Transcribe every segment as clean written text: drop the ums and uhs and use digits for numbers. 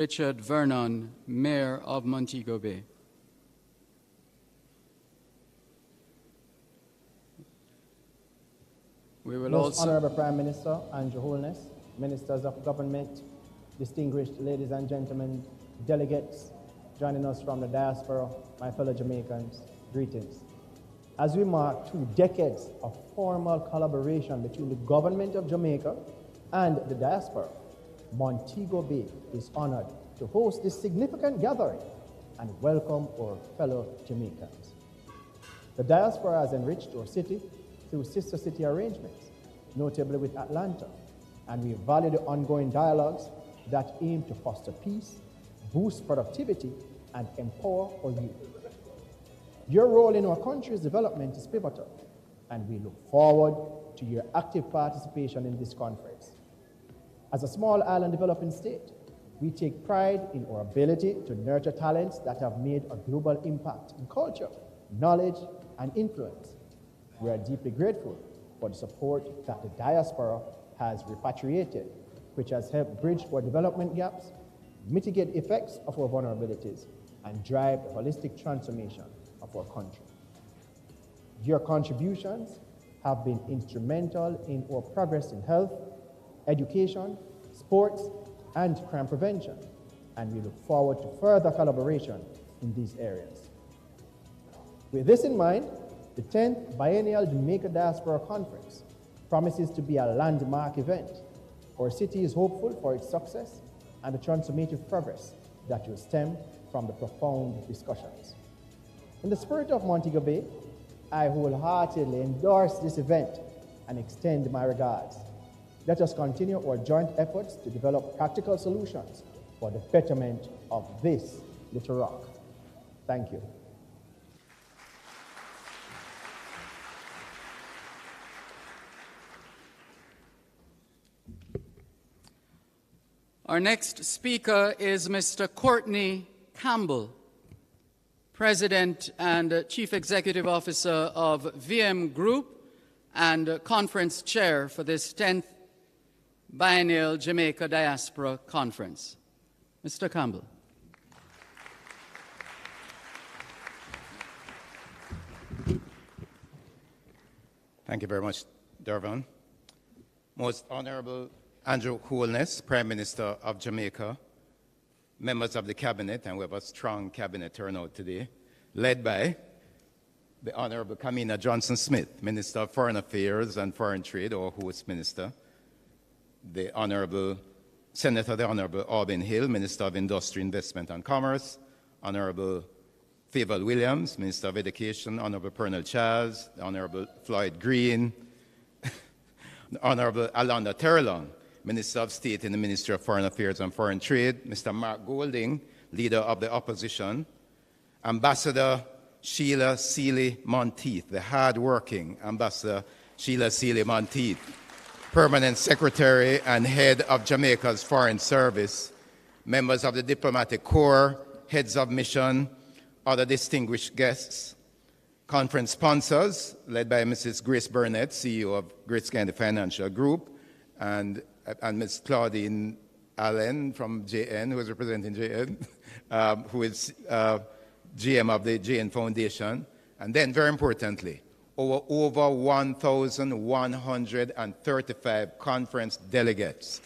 Richard Vernon, Mayor of Montego Bay. We will Most also... Honorable Prime Minister and Your Holiness, Ministers of Government, distinguished ladies and gentlemen, delegates joining us from the diaspora, my fellow Jamaicans, greetings. As we mark 2 decades of formal collaboration between the government of Jamaica and the diaspora, Montego Bay is honored to host this significant gathering and welcome our fellow Jamaicans. The diaspora has enriched our city through sister city arrangements, notably with Atlanta, and we value the ongoing dialogues that aim to foster peace, boost productivity, and empower our youth. Your role in our country's development is pivotal, and we look forward to your active participation in this conference. As a small island developing state, we take pride in our ability to nurture talents that have made a global impact in culture, knowledge, and influence. We are deeply grateful for the support that the diaspora has repatriated, which has helped bridge our development gaps, mitigate effects of our vulnerabilities, and drive the holistic transformation of our country. Your contributions have been instrumental in our progress in health, education, sports, and crime prevention, and we look forward to further collaboration in these areas. With this in mind, the 10th Biennial Jamaica Diaspora Conference promises to be a landmark event. Our city is hopeful for its success and the transformative progress that will stem from the profound discussions. In the spirit of Montego Bay, I wholeheartedly endorse this event and extend my regards. Let us continue our joint efforts to develop practical solutions for the betterment of this little rock. Thank you. Our next speaker is Mr. Courtney Campbell, President and Chief Executive Officer of VM Group and Conference Chair for this 10th Biennial Jamaica Diaspora Conference. Mr. Campbell. Thank you very much, Dervon. Most Honorable Andrew Holiness, Prime Minister of Jamaica, members of the Cabinet, and we have a strong Cabinet turnout today, led by the Honorable Kamina Johnson-Smith, Minister of Foreign Affairs and Foreign Trade, or host minister, the Honorable Senator, the Honorable Auburn Hill, Minister of Industry, Investment and Commerce, Honorable Favour Williams, Minister of Education, Honorable Pernell Charles, the Honorable Floyd Green, the Honorable Alonda Terrelong, Minister of State in the Ministry of Foreign Affairs and Foreign Trade, Mr. Mark Golding, Leader of the Opposition, Ambassador Sheila Sealy-Monteith, the hard-working Ambassador Sheila Sealy-Monteith, Permanent Secretary and Head of Jamaica's Foreign Service, members of the Diplomatic Corps, heads of mission, other distinguished guests, conference sponsors, led by Mrs. Grace Burnett, CEO of Grace County Financial Group, and Ms. Claudine Allen from JN, who is representing JN, who is GM of the JN Foundation, and then, very importantly, over 1,135 conference delegates,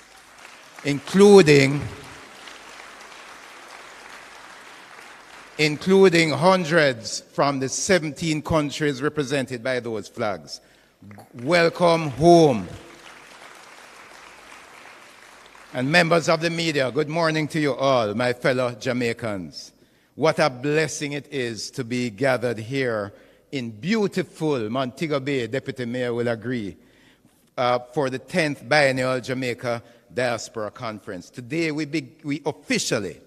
including hundreds from the 17 countries represented by those flags. Welcome home. And members of the media, good morning to you all, my fellow Jamaicans. What a blessing it is to be gathered here in beautiful Montego Bay, Deputy Mayor will agree, for the 10th Biennial Jamaica Diaspora Conference. Today we officially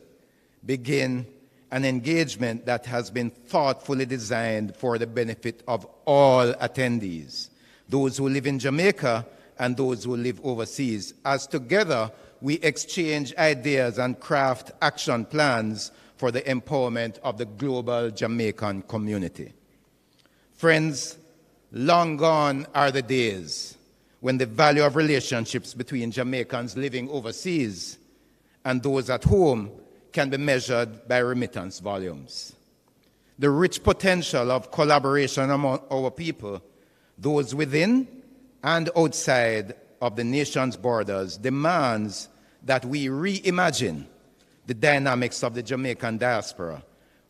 begin an engagement that has been thoughtfully designed for the benefit of all attendees, those who live in Jamaica and those who live overseas, as together we exchange ideas and craft action plans for the empowerment of the global Jamaican community. Friends, long gone are the days when the value of relationships between Jamaicans living overseas and those at home can be measured by remittance volumes. The rich potential of collaboration among our people, those within and outside of the nation's borders, demands that we reimagine the dynamics of the Jamaican diaspora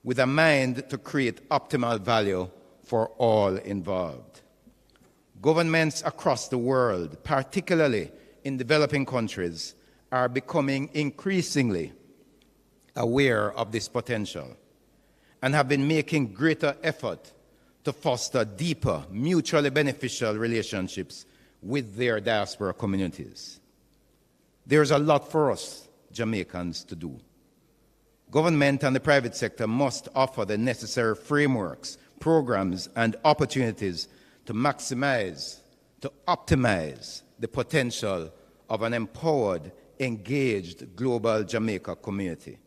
with a mind to create optimal value for all involved. Governments across the world, particularly in developing countries, are becoming increasingly aware of this potential and have been making greater effort to foster deeper, mutually beneficial relationships with their diaspora communities. There's a lot for us Jamaicans to do. Government and the private sector must offer the necessary frameworks, programs, and opportunities to maximize, to optimize the potential of an empowered, engaged global Jamaica community.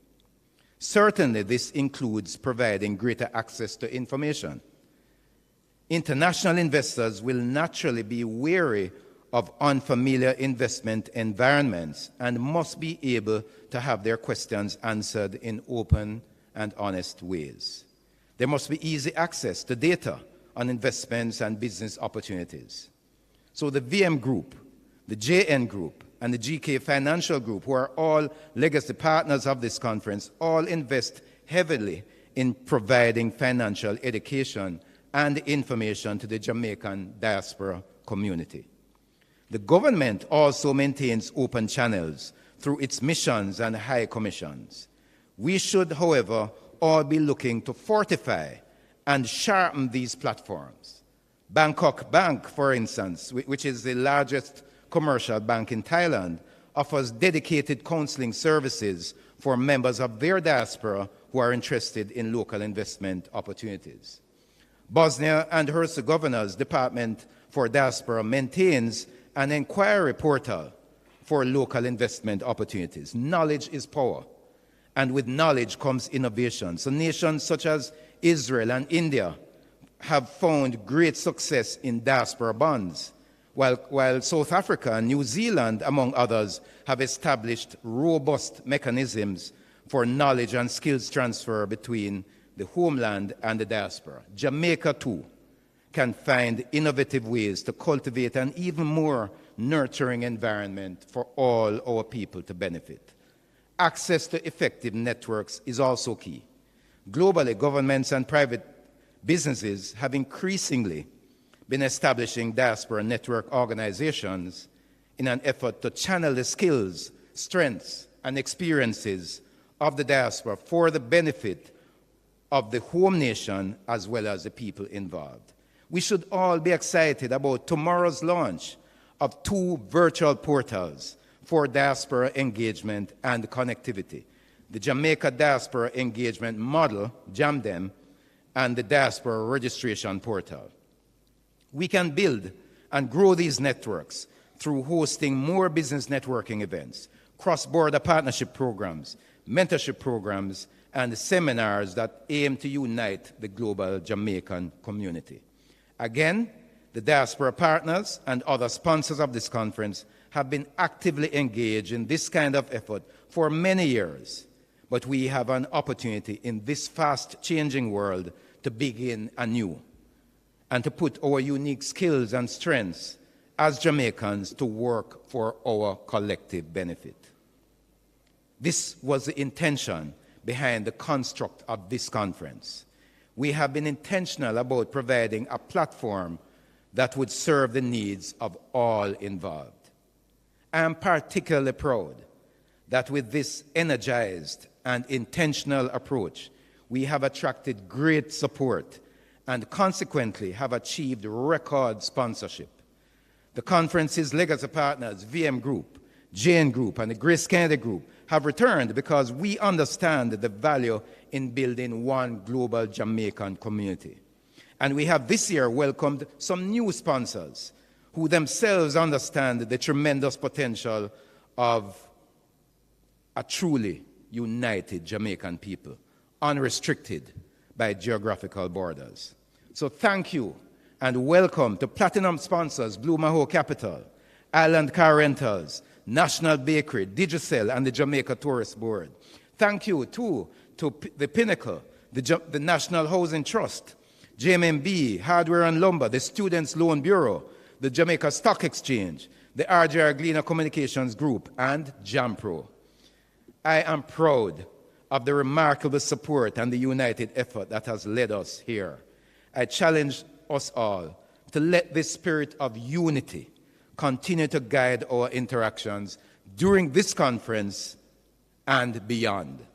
Certainly, this includes providing greater access to information. International investors will naturally be wary of unfamiliar investment environments and must be able to have their questions answered in open and honest ways. There must be easy access to data on investments and business opportunities. So the VM Group, the JN Group, and the GK Financial Group, who are all legacy partners of this conference, all invest heavily in providing financial education and information to the Jamaican diaspora community. The government also maintains open channels through its missions and high commissions. We should, however, all be looking to fortify and sharpen these platforms. Bangkok Bank, for instance, which is the largest commercial bank in Thailand, offers dedicated counseling services for members of their diaspora who are interested in local investment opportunities. Bosnia and Herzegovina's Department for Diaspora maintains an inquiry portal for local investment opportunities. Knowledge is power, and with knowledge comes innovation. So nations such as Israel and India have found great success in diaspora bonds, while South Africa and New Zealand, among others, have established robust mechanisms for knowledge and skills transfer between the homeland and the diaspora. Jamaica, too, can find innovative ways to cultivate an even more nurturing environment for all our people to benefit. Access to effective networks is also key. Globally, governments and private businesses have increasingly been establishing diaspora network organizations in an effort to channel the skills, strengths, and experiences of the diaspora for the benefit of the home nation as well as the people involved. We should all be excited about tomorrow's launch of 2 virtual portals for diaspora engagement and connectivity: the Jamaica Diaspora Engagement Model, JAMDEM, and the Diaspora Registration Portal. We can build and grow these networks through hosting more business networking events, cross-border partnership programs, mentorship programs, and seminars that aim to unite the global Jamaican community. Again, the diaspora partners and other sponsors of this conference have been actively engaged in this kind of effort for many years, but we have an opportunity in this fast-changing world to begin anew and to put our unique skills and strengths as Jamaicans to work for our collective benefit. This was the intention behind the construct of this conference. We have been intentional about providing a platform that would serve the needs of all involved. I am particularly proud that with this energized and intentional approach, we have attracted great support and consequently have achieved record sponsorship. The conference's legacy partners, VM Group, JN Group, and the Grace Kennedy Group, have returned because we understand the value in building one global Jamaican community. And we have this year welcomed some new sponsors who themselves understand the tremendous potential of a truly united Jamaican people, unrestricted by geographical borders. So thank you and welcome to Platinum sponsors Blue Maho Capital, Island Car Rentals, National Bakery, Digicel, and the Jamaica Tourist Board. Thank you, too, to the Pinnacle, the National Housing Trust, JMB, Hardware and Lumber, the Students' Loan Bureau, the Jamaica Stock Exchange, the RJR Gleaner Communications Group, and JAMPRO. I am proud of the remarkable support and the united effort that has led us here. I challenge us all to let this spirit of unity continue to guide our interactions during this conference and beyond.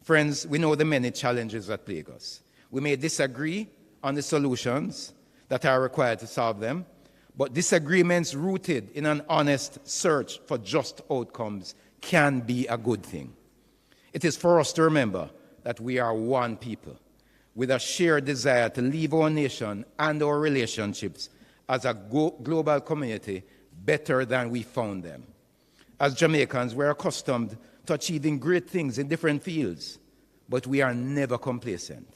Friends, we know the many challenges that plague us. We may disagree on the solutions that are required to solve them, but disagreements rooted in an honest search for just outcomes can be a good thing. It is for us to remember that we are one people with a shared desire to leave our nation and our relationships as a global community better than we found them. As Jamaicans, we're accustomed to achieving great things in different fields, but we are never complacent.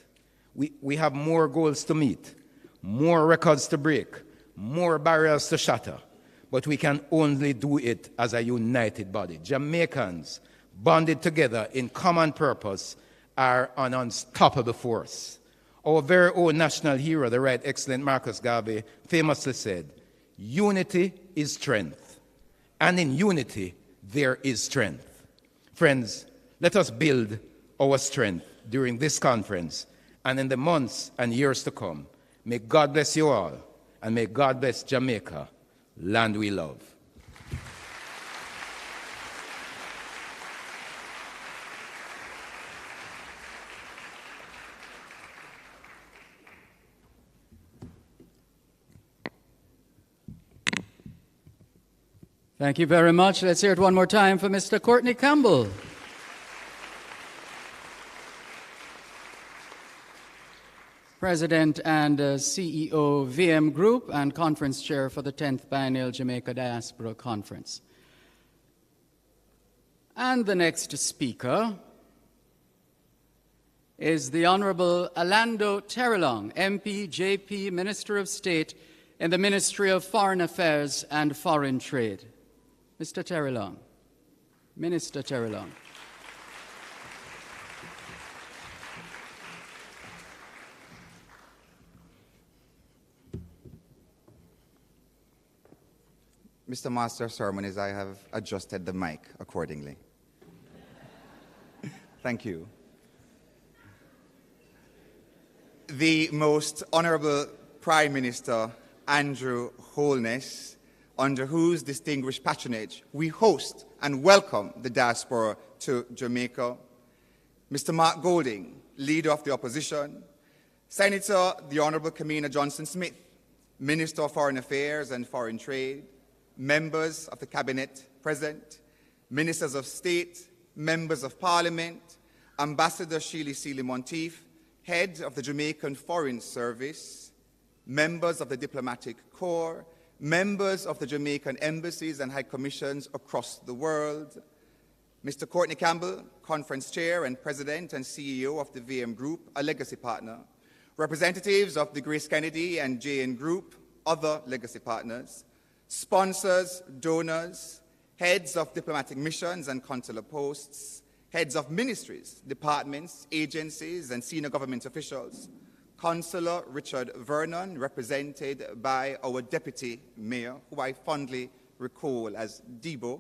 We have more goals to meet, more records to break, more barriers to shatter, but we can only do it as a united body. Jamaicans, bonded together in common purpose, are an unstoppable force. Our very own national hero, the Right Excellent Marcus Garvey, famously said, "Unity is strength, and in unity there is strength." Friends, let us build our strength during this conference and in the months and years to come. May God bless you all, and may God bless Jamaica, land we love. Thank you very much. Let's hear it one more time for Mr. Courtney Campbell. President and CEO, VM Group, and Conference Chair for the 10th Biennial Jamaica Diaspora Conference. And the next speaker is the Honorable Orlando Terrelong, MP, JP, Minister of State in the Ministry of Foreign Affairs and Foreign Trade. Mr. Terrelong. Minister Terrelong. Mr. Master of Ceremonies, I have adjusted the mic accordingly. Thank you. The Most Honorable Prime Minister Andrew Holness, under whose distinguished patronage we host and welcome the diaspora to Jamaica, Mr. Mark Golding, Leader of the Opposition, Senator the Honorable Kamina Johnson-Smith, Minister of Foreign Affairs and Foreign Trade, members of the Cabinet present, Ministers of State, Members of Parliament, Ambassador Sheely Sealy-Monteith, Head of the Jamaican Foreign Service, members of the Diplomatic Corps, members of the Jamaican embassies and high commissions across the world, Mr. Courtney Campbell, Conference Chair and President and CEO of the VM Group, a legacy partner, representatives of the Grace Kennedy and JN Group, other legacy partners, sponsors, donors, heads of diplomatic missions and consular posts, heads of ministries, departments, agencies, and senior government officials, Councillor Richard Vernon, represented by our Deputy Mayor, who I fondly recall as Debo,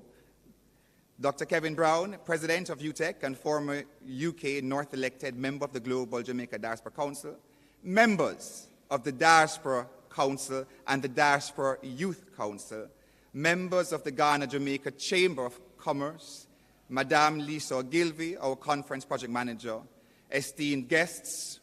Dr. Kevin Brown, President of UTEC and former UK North-elected member of the Global Jamaica Diaspora Council, members of the Diaspora Council and the Diaspora Youth Council, members of the Ghana-Jamaica Chamber of Commerce, Madame Lisa Gilvey, our conference project manager, esteemed guests,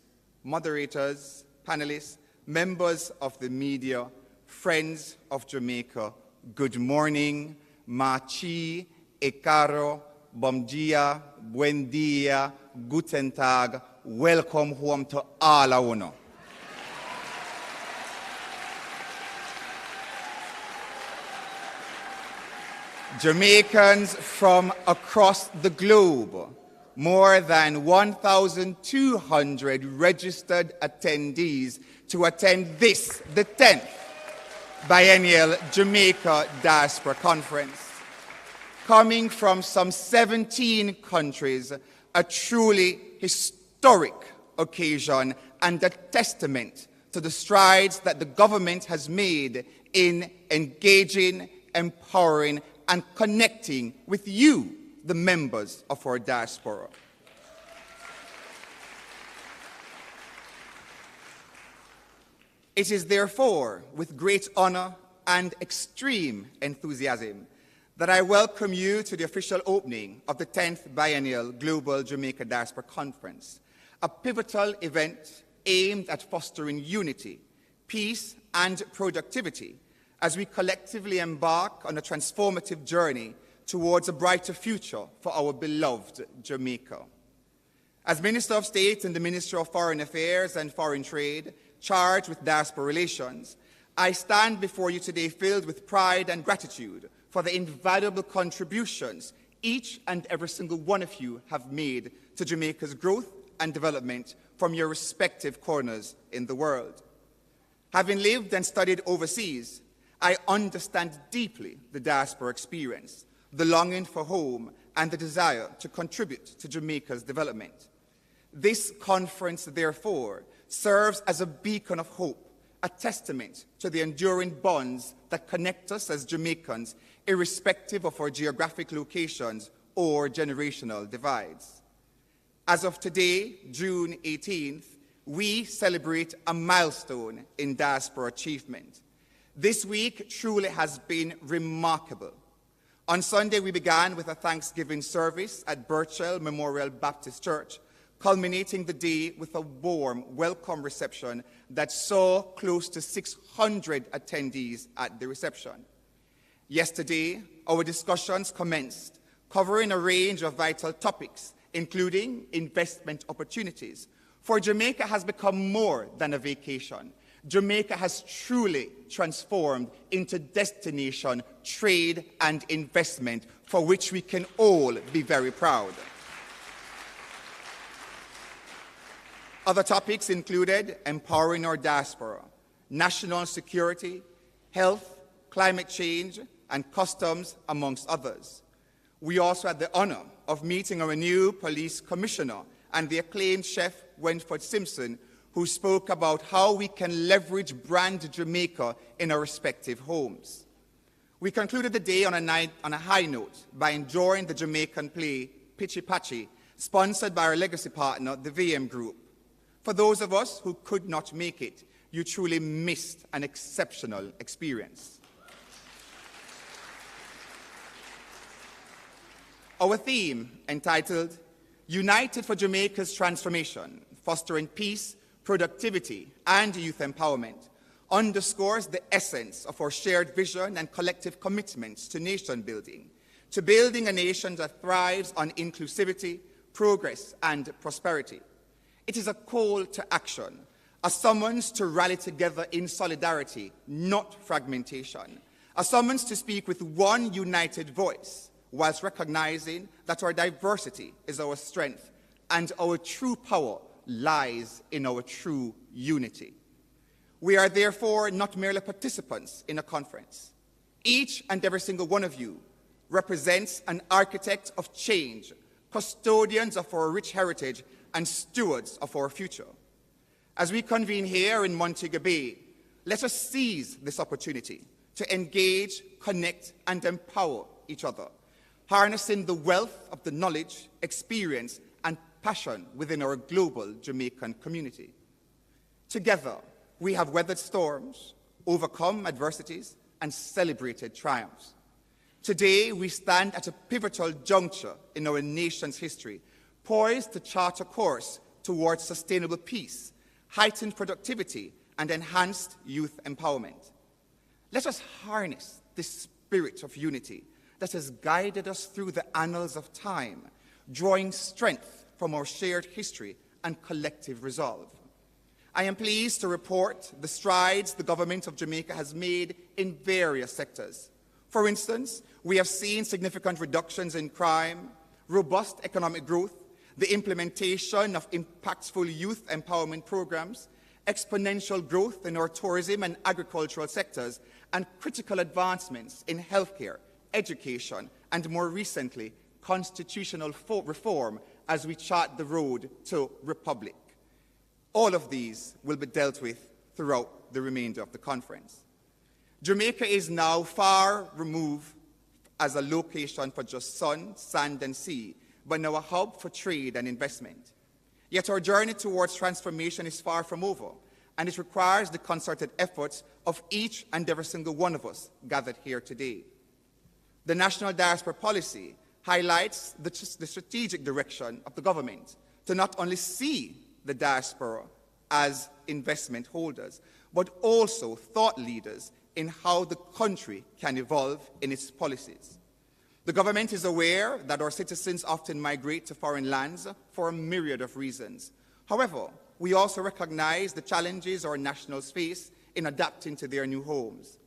moderators, panelists, members of the media, friends of Jamaica, good morning, Machi, Ekaro, Bom dia, Buen dia, Guten Tag, welcome home to all of you. Jamaicans from across the globe, more than 1,200 registered attendees to attend this, the 10th Biennial Jamaica Diaspora Conference. coming from some 17 countries, a truly historic occasion and a testament to the strides that the government has made in engaging, empowering, and connecting with you, the members of our diaspora. It is therefore with great honor and extreme enthusiasm that I welcome you to the official opening of the 10th Biennial Global Jamaica Diaspora Conference, a pivotal event aimed at fostering unity, peace, and productivity as we collectively embark on a transformative journey towards a brighter future for our beloved Jamaica. As Minister of State in the Ministry of Foreign Affairs and Foreign Trade, charged with diaspora relations, I stand before you today filled with pride and gratitude for the invaluable contributions each and every single one of you have made to Jamaica's growth and development from your respective corners in the world. Having lived and studied overseas, I understand deeply the diaspora experience, the longing for home, and the desire to contribute to Jamaica's development. This conference, therefore, serves as a beacon of hope, a testament to the enduring bonds that connect us as Jamaicans, irrespective of our geographic locations or generational divides. As of today, June 18th, we celebrate a milestone in diaspora achievement. This week truly has been remarkable. On Sunday, we began with a Thanksgiving service at Birchell Memorial Baptist Church, culminating the day with a warm welcome reception that saw close to 600 attendees at the reception. Yesterday, our discussions commenced, covering a range of vital topics, including investment opportunities. For Jamaica has become more than a vacation. Jamaica has truly transformed into destination, trade, and investment for which we can all be very proud. Other topics included empowering our diaspora, national security, health, climate change, and customs, amongst others. We also had the honor of meeting our new police commissioner and the acclaimed chef Wentford Simpson, who spoke about how we can leverage brand Jamaica in our respective homes. We concluded the day on a high note by enjoying the Jamaican play Pitchy Patchy, sponsored by our legacy partner, the VM Group. For those of us who could not make it, you truly missed an exceptional experience. Our theme, entitled United for Jamaica's Transformation, Fostering Peace, Productivity, and Youth Empowerment, underscores the essence of our shared vision and collective commitments to nation building, to building a nation that thrives on inclusivity, progress, and prosperity. It is a call to action, a summons to rally together in solidarity, not fragmentation, a summons to speak with one united voice, whilst recognizing that our diversity is our strength and our true power lies in our true unity. We are therefore not merely participants in a conference. Each and every single one of you represents an architect of change, custodians of our rich heritage, and stewards of our future. As we convene here in Montego Bay, let us seize this opportunity to engage, connect, and empower each other, harnessing the wealth of the knowledge, experience, and passion within our global Jamaican community. Together, we have weathered storms, overcome adversities, and celebrated triumphs. Today, we stand at a pivotal juncture in our nation's history, poised to chart a course towards sustainable peace, heightened productivity, and enhanced youth empowerment. Let us harness this spirit of unity that has guided us through the annals of time, drawing strength from our shared history and collective resolve. I am pleased to report the strides the government of Jamaica has made in various sectors. For instance, we have seen significant reductions in crime, robust economic growth, the implementation of impactful youth empowerment programs, exponential growth in our tourism and agricultural sectors, and critical advancements in healthcare, education, and more recently, constitutional reform as we chart the road to republic. All of these will be dealt with throughout the remainder of the conference. Jamaica is now far removed as a location for just sun, sand, and sea, but now a hub for trade and investment. Yet our journey towards transformation is far from over, and it requires the concerted efforts of each and every single one of us gathered here today. The National Diaspora Policy highlights the strategic direction of the government to not only see the diaspora as investment holders, but also thought leaders in how the country can evolve in its policies. The government is aware that our citizens often migrate to foreign lands for a myriad of reasons. However, we also recognize the challenges our nationals face in adapting to their new homes.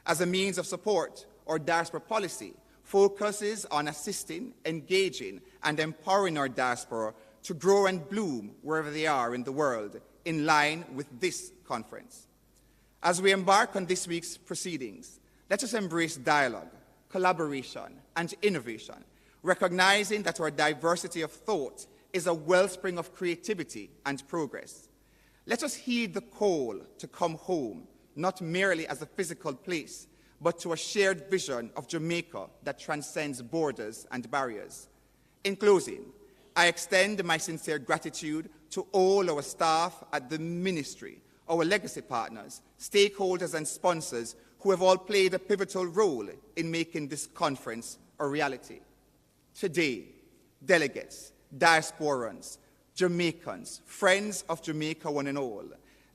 As a means of support, our diaspora policy focuses on assisting, engaging, and empowering our diaspora to grow and bloom wherever they are in the world, in line with this conference. As we embark on this week's proceedings, let us embrace dialogue, collaboration, and innovation, recognizing that our diversity of thought is a wellspring of creativity and progress. Let us heed the call to come home, not merely as a physical place, but to a shared vision of Jamaica that transcends borders and barriers. In closing, I extend my sincere gratitude to all our staff at the Ministry, our legacy partners, stakeholders, and sponsors who have all played a pivotal role in making this conference a reality. Today, delegates, diasporans, Jamaicans, friends of Jamaica one and all,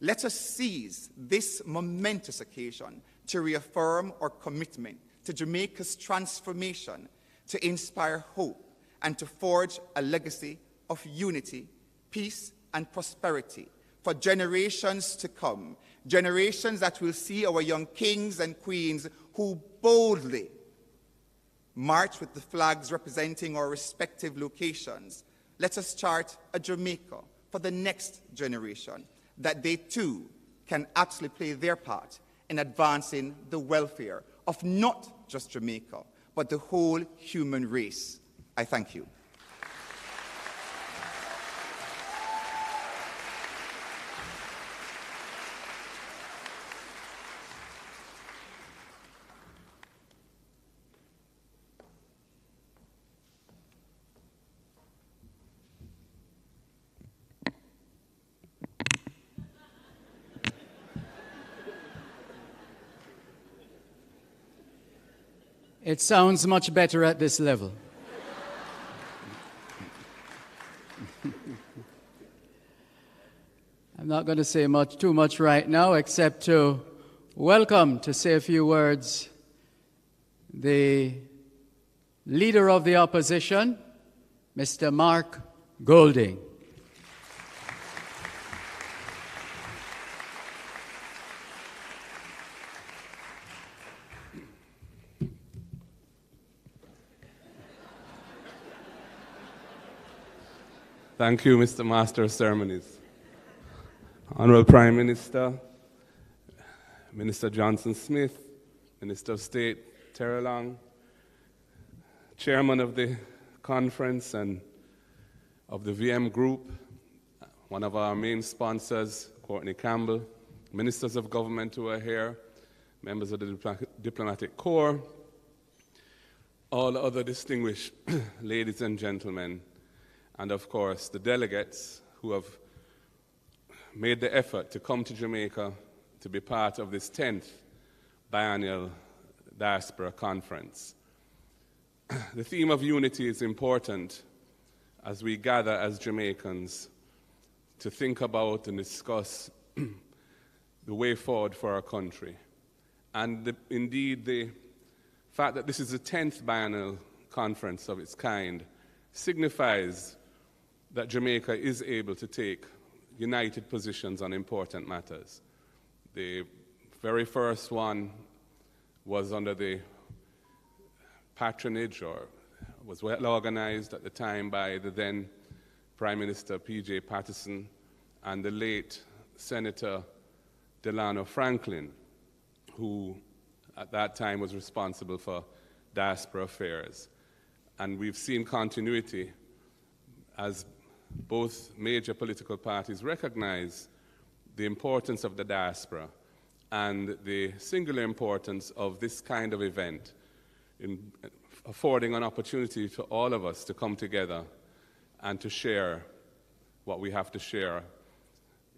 let us seize this momentous occasion to reaffirm our commitment to Jamaica's transformation, to inspire hope, and to forge a legacy of unity, peace, and prosperity for generations to come, generations that will see our young kings and queens who boldly march with the flags representing our respective locations. Let us chart a Jamaica for the next generation, that they too can absolutely play their part in advancing the welfare of not just Jamaica, but the whole human race. I thank you. It sounds much better at this level. I'm not going to say too much right now, except to welcome, to say a few words, the Leader of the Opposition, Mr. Mark Golding. Thank you, Mr. Master of Ceremonies. Honorable Prime Minister, Minister Johnson Smith, Minister of State Terry Long, Chairman of the conference and of the VM Group, one of our main sponsors, Courtney Campbell, Ministers of Government who are here, members of the Diplomatic Corps, all other distinguished ladies and gentlemen, and of course the delegates who have made the effort to come to Jamaica to be part of this 10th Biennial Diaspora Conference. The theme of unity is important as we gather as Jamaicans to think about and discuss the way forward for our country. And indeed, the fact that this is the 10th Biennial Conference of its kind signifies that Jamaica is able to take united positions on important matters. The very first one was under the patronage, or was well organized at the time, by the then Prime Minister P.J. Patterson and the late Senator Delano Franklin, who at that time was responsible for diaspora affairs. And we've seen continuity as both major political parties recognize the importance of the diaspora and the singular importance of this kind of event in affording an opportunity for all of us to come together and to share what we have to share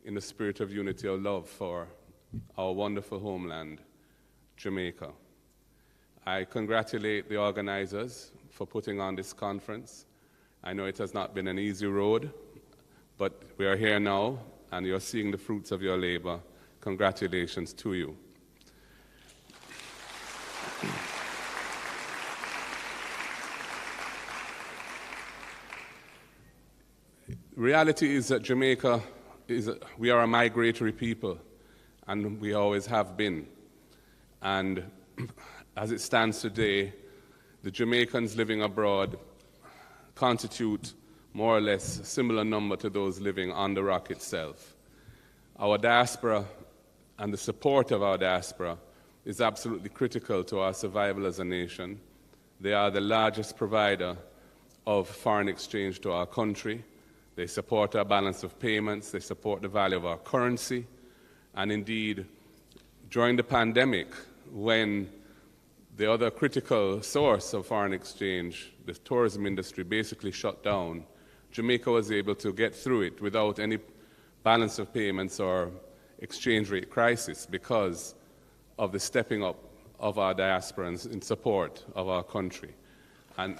in the spirit of unity or love for our wonderful homeland, Jamaica. I congratulate the organizers for putting on this conference. I know it has not been an easy road, but we are here now, and you're seeing the fruits of your labor. Congratulations to you. Reality is that Jamaica we are a migratory people, and we always have been. And as it stands today, the Jamaicans living abroad constitute more or less a similar number to those living on the rock itself. Our diaspora and the support of our diaspora is absolutely critical to our survival as a nation. They are the largest provider of foreign exchange to our country. They support our balance of payments. They support the value of our currency. And indeed, during the pandemic, when the other critical source of foreign exchange, the tourism industry, basically shut down, Jamaica was able to get through it without any balance of payments or exchange rate crisis because of the stepping up of our diasporans in support of our country. And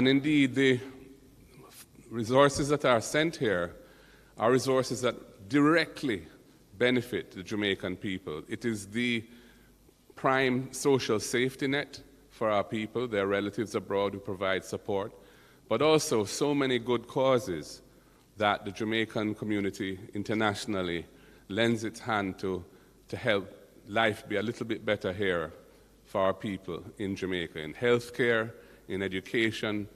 indeed, the resources that are sent here are resources that directly benefit the Jamaican people. It is the prime social safety net for our people, their relatives abroad who provide support, but also so many good causes that the Jamaican community internationally lends its hand to help life be a little bit better here for our people in Jamaica, in healthcare, in education,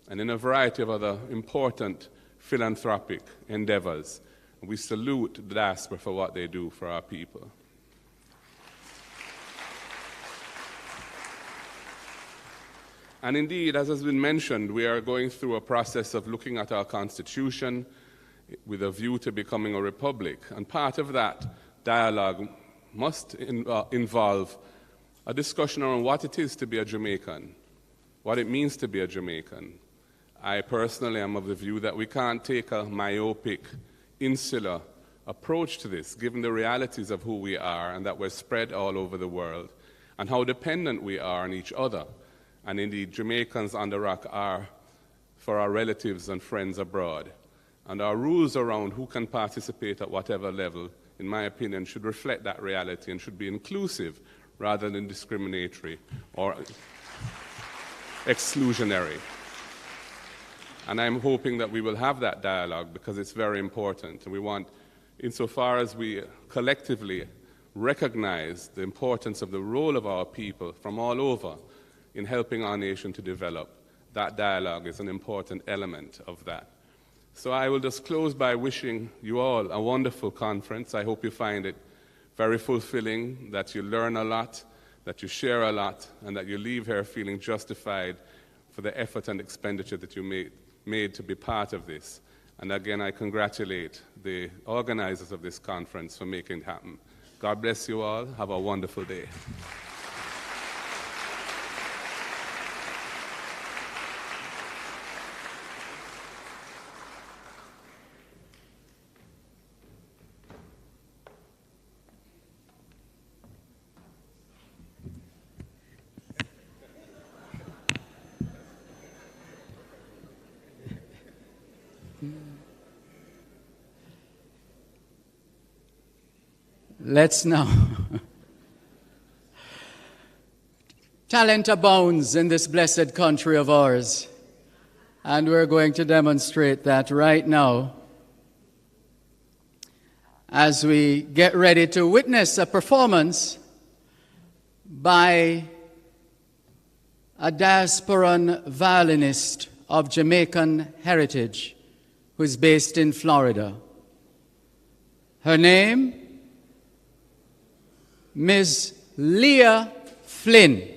and in a variety of other important philanthropic endeavors. We salute the diaspora for what they do for our people. And indeed, as has been mentioned, we are going through a process of looking at our constitution with a view to becoming a republic. And part of that dialogue must involve a discussion on what it is to be a Jamaican, what it means to be a Jamaican. I personally am of the view that we can't take a myopic, insular approach to this, given the realities of who we are and that we're spread all over the world and how dependent we are on each other. And indeed, Jamaicans on the rock are for our relatives and friends abroad. And our rules around who can participate at whatever level, in my opinion, should reflect that reality and should be inclusive rather than discriminatory or exclusionary. And I'm hoping that we will have that dialogue because it's very important. And we want, insofar as we collectively recognize the importance of the role of our people from all over in helping our nation to develop, that dialogue is an important element of that. So I will just close by wishing you all a wonderful conference. I hope you find it very fulfilling, that you learn a lot, that you share a lot, and that you leave here feeling justified for the effort and expenditure that you made to be part of this. And again, I congratulate the organizers of this conference for making it happen. God bless you all. Have a wonderful day. Let's now. Talent abounds in this blessed country of ours, and we're going to demonstrate that right now as we get ready to witness a performance by a diasporan violinist of Jamaican heritage who is based in Florida. Her name Ms. Leah Flynn.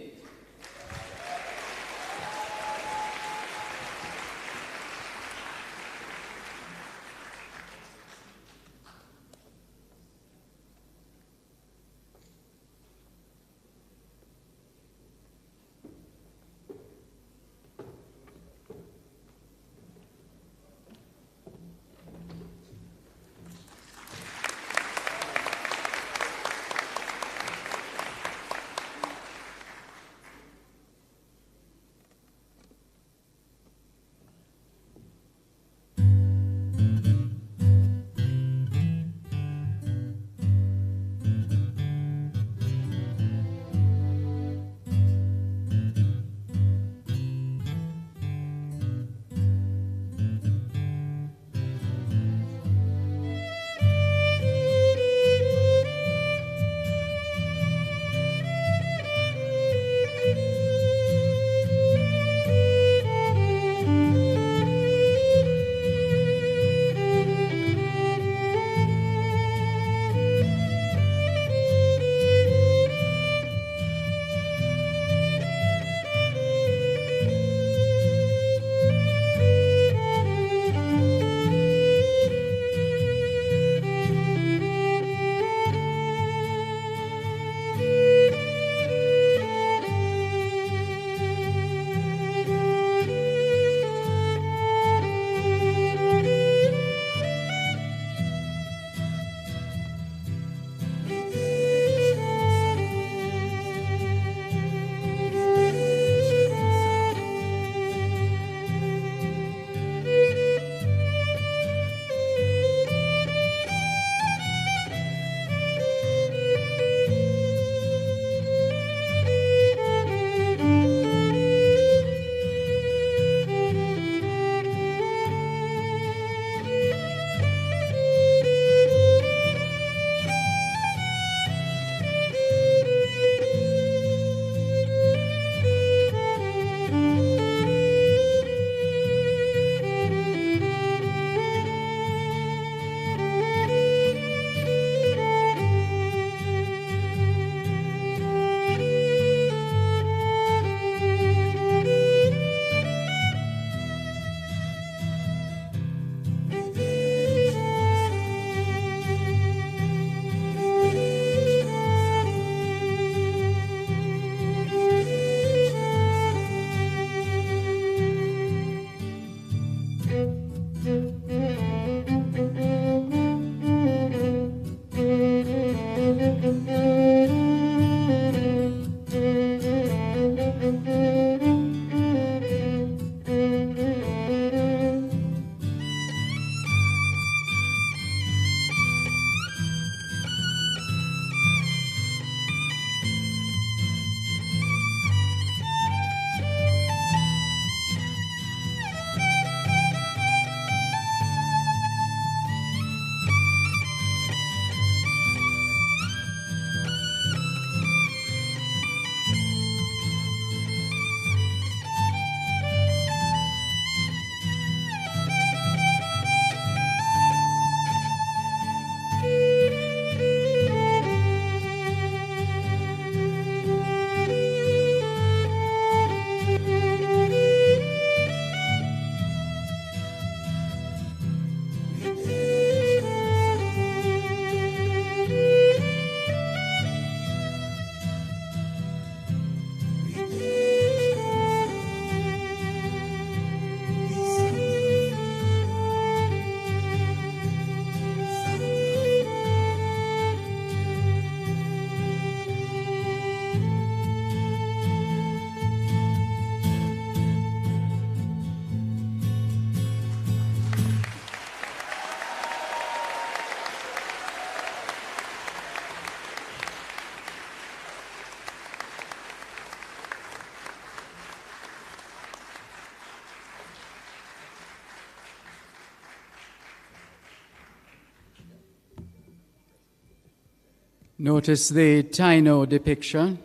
Notice the Taino depiction,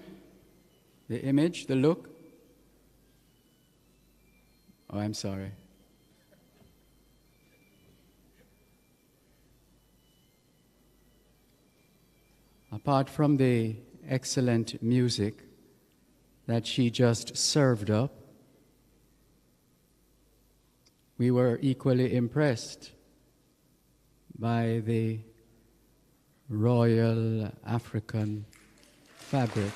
the image, the look. Oh, I'm sorry. apart from the excellent music that she just served up, we were equally impressed by the Royal African fabric.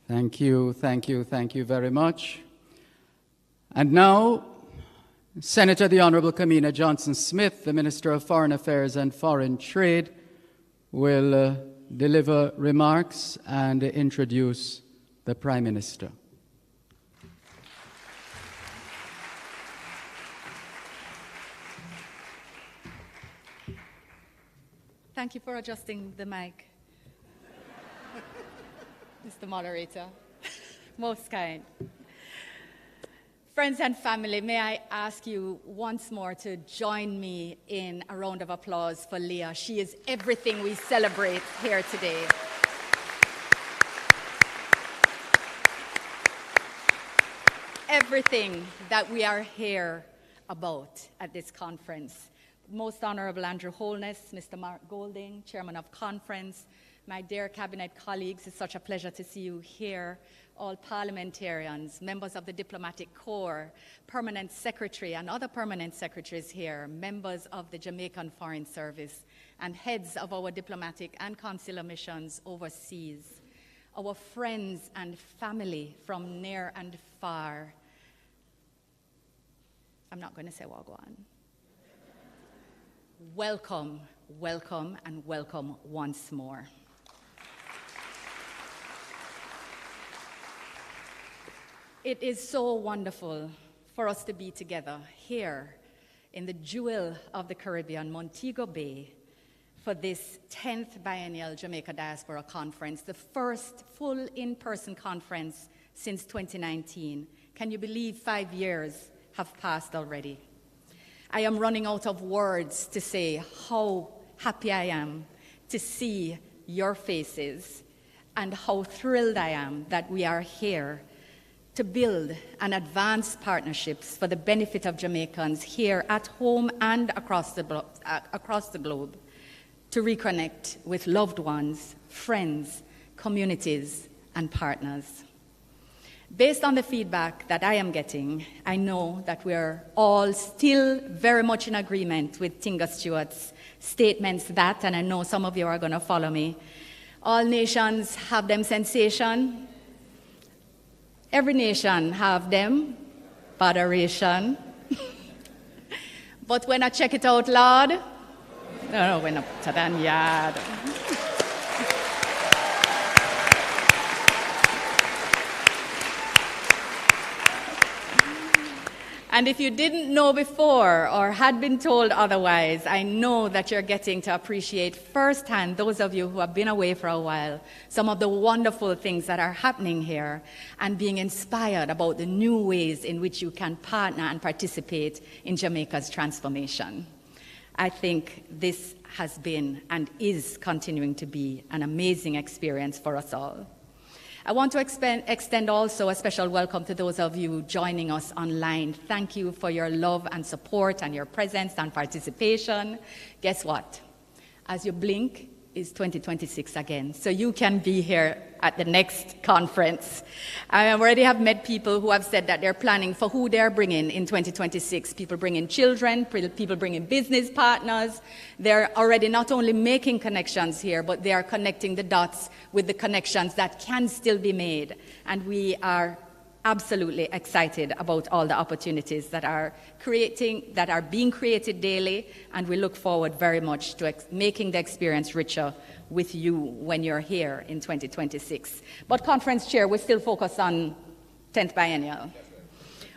Thank you, thank you, thank you very much. And now, Senator the Honorable Kamina Johnson-Smith, the Minister of Foreign Affairs and Foreign Trade, will deliver remarks and introduce the Prime Minister. Thank you for adjusting the mic, Mr. Moderator. Most kind. Friends and family, may I ask you once more to join me in a round of applause for Leah. She is everything we celebrate here today. Everything that we are here about at this conference. Most Honorable Andrew Holness, Mr. Mark Golding, Chairman of Conference, my dear Cabinet colleagues, it's such a pleasure to see you here, all parliamentarians, members of the Diplomatic Corps, Permanent Secretary and other Permanent Secretaries here, members of the Jamaican Foreign Service, and heads of our diplomatic and consular missions overseas, our friends and family from near and far. I'm not going to say Wagwan. Welcome, welcome, and welcome once more. It is so wonderful for us to be together here in the jewel of the Caribbean, Montego Bay, for this 10th Biennial Jamaica Diaspora Conference, the first full in-person conference since 2019. Can you believe 5 years have passed already? I am running out of words to say how happy I am to see your faces and how thrilled I am that we are here to build and advance partnerships for the benefit of Jamaicans here at home and across the globe, to reconnect with loved ones, friends, communities, and partners. Based on the feedback that I am getting, I know that we're all still very much in agreement with Tinga Stewart's statements that, and I know some of you are going to follow me, all nations have them sensation. Every nation have them botheration. But when I check it out loud, no, we're not than yard. And if you didn't know before or had been told otherwise, I know that you're getting to appreciate firsthand, those of you who have been away for a while, some of the wonderful things that are happening here and being inspired about the new ways in which you can partner and participate in Jamaica's transformation. I think this has been and is continuing to be an amazing experience for us all. I want to extend also a special welcome to those of you joining us online. Thank you for your love and support and your presence and participation. Guess what? As you blink, it's 2026 again. So you can be here at the next conference. I already have met people who have said that they're planning for who they're bringing in 2026. People bringing children, people bringing business partners. They're already not only making connections here, but they are connecting the dots with the connections that can still be made. And we are absolutely excited about all the opportunities that are being created daily, and we look forward very much to making the experience richer with you when you're here in 2026. But Conference Chair, we're still focused on 10th Biennial.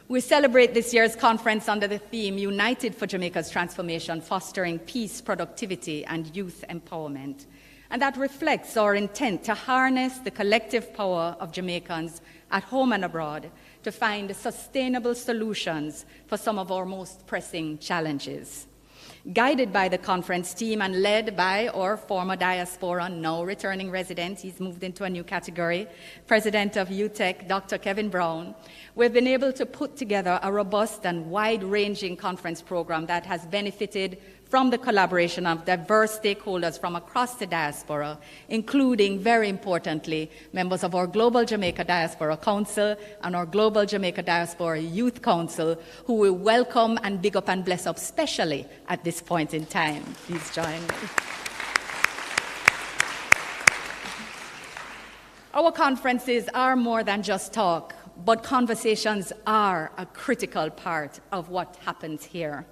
We celebrate this year's conference under the theme, United for Jamaica's Transformation, Fostering Peace, Productivity, and Youth Empowerment. And that reflects our intent to harness the collective power of Jamaicans at home and abroad to find sustainable solutions for some of our most pressing challenges. Guided by the conference team and led by our former diaspora, now returning resident, he's moved into a new category, President of UTEC, Dr. Kevin Brown, we've been able to put together a robust and wide-ranging conference program that has benefited from the collaboration of diverse stakeholders from across the diaspora, including, very importantly, members of our Global Jamaica Diaspora Council and our Global Jamaica Diaspora Youth Council, who we welcome and big up and bless up specially at this point in time. Please join me. Our conferences are more than just talk, but conversations are a critical part of what happens here.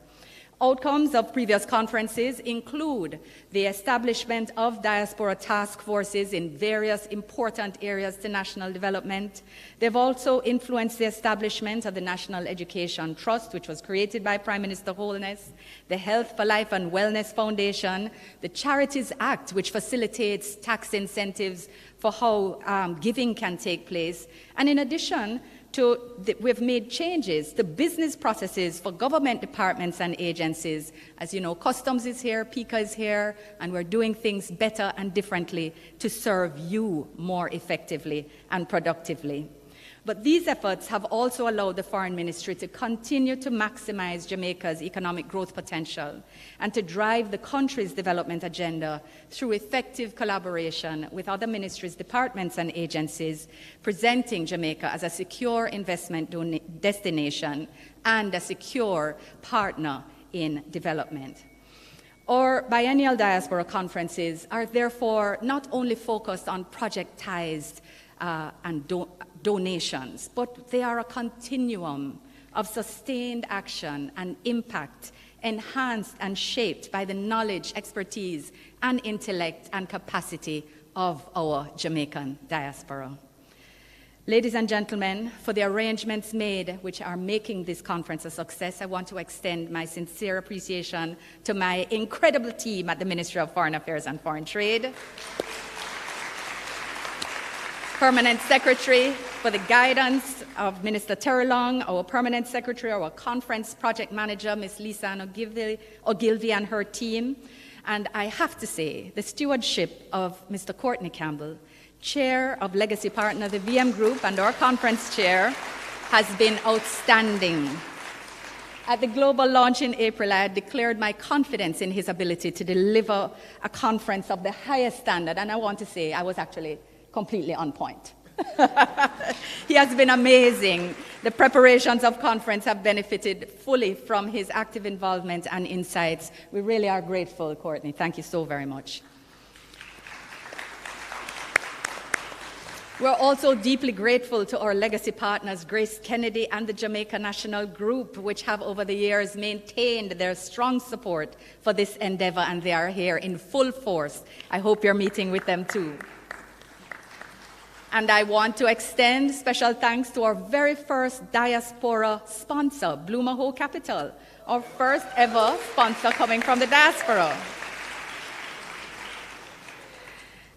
Outcomes of previous conferences include the establishment of diaspora task forces in various important areas to national development. They've also influenced the establishment of the National Education Trust, which was created by Prime Minister Holness, the Health for Life and Wellness Foundation, the Charities Act, which facilitates tax incentives for how giving can take place, and in addition, we've made changes to business processes for government departments and agencies. As you know, Customs is here, PICA is here, and we're doing things better and differently to serve you more effectively and productively. But these efforts have also allowed the Foreign Ministry to continue to maximize Jamaica's economic growth potential and to drive the country's development agenda through effective collaboration with other ministries, departments, and agencies, presenting Jamaica as a secure investment destination and a secure partner in development. Our biennial diaspora conferences are therefore not only focused on projectized and donations, but they are a continuum of sustained action and impact, enhanced and shaped by the knowledge, expertise, and intellect and capacity of our Jamaican diaspora. Ladies and gentlemen, for the arrangements made which are making this conference a success, I want to extend my sincere appreciation to my incredible team at the Ministry of Foreign Affairs and Foreign Trade, Permanent Secretary, for the guidance of Minister Terrelong, our Permanent Secretary, our Conference Project Manager, Ms. Lisa Ogilvie and her team, and I have to say, the stewardship of Mr. Courtney Campbell, Chair of Legacy Partner, the VM Group, and our Conference Chair, has been outstanding. At the global launch in April, I had declared my confidence in his ability to deliver a conference of the highest standard, and I want to say I was actually completely on point. He has been amazing. The preparations of conference have benefited fully from his active involvement and insights. We really are grateful, Courtney. Thank you so very much. We're also deeply grateful to our legacy partners, Grace Kennedy and the Jamaica National Group, which have over the years maintained their strong support for this endeavor, and they are here in full force. I hope you're meeting with them too. And I want to extend special thanks to our very first diaspora sponsor, Bloomaho Capital, our first ever sponsor coming from the diaspora.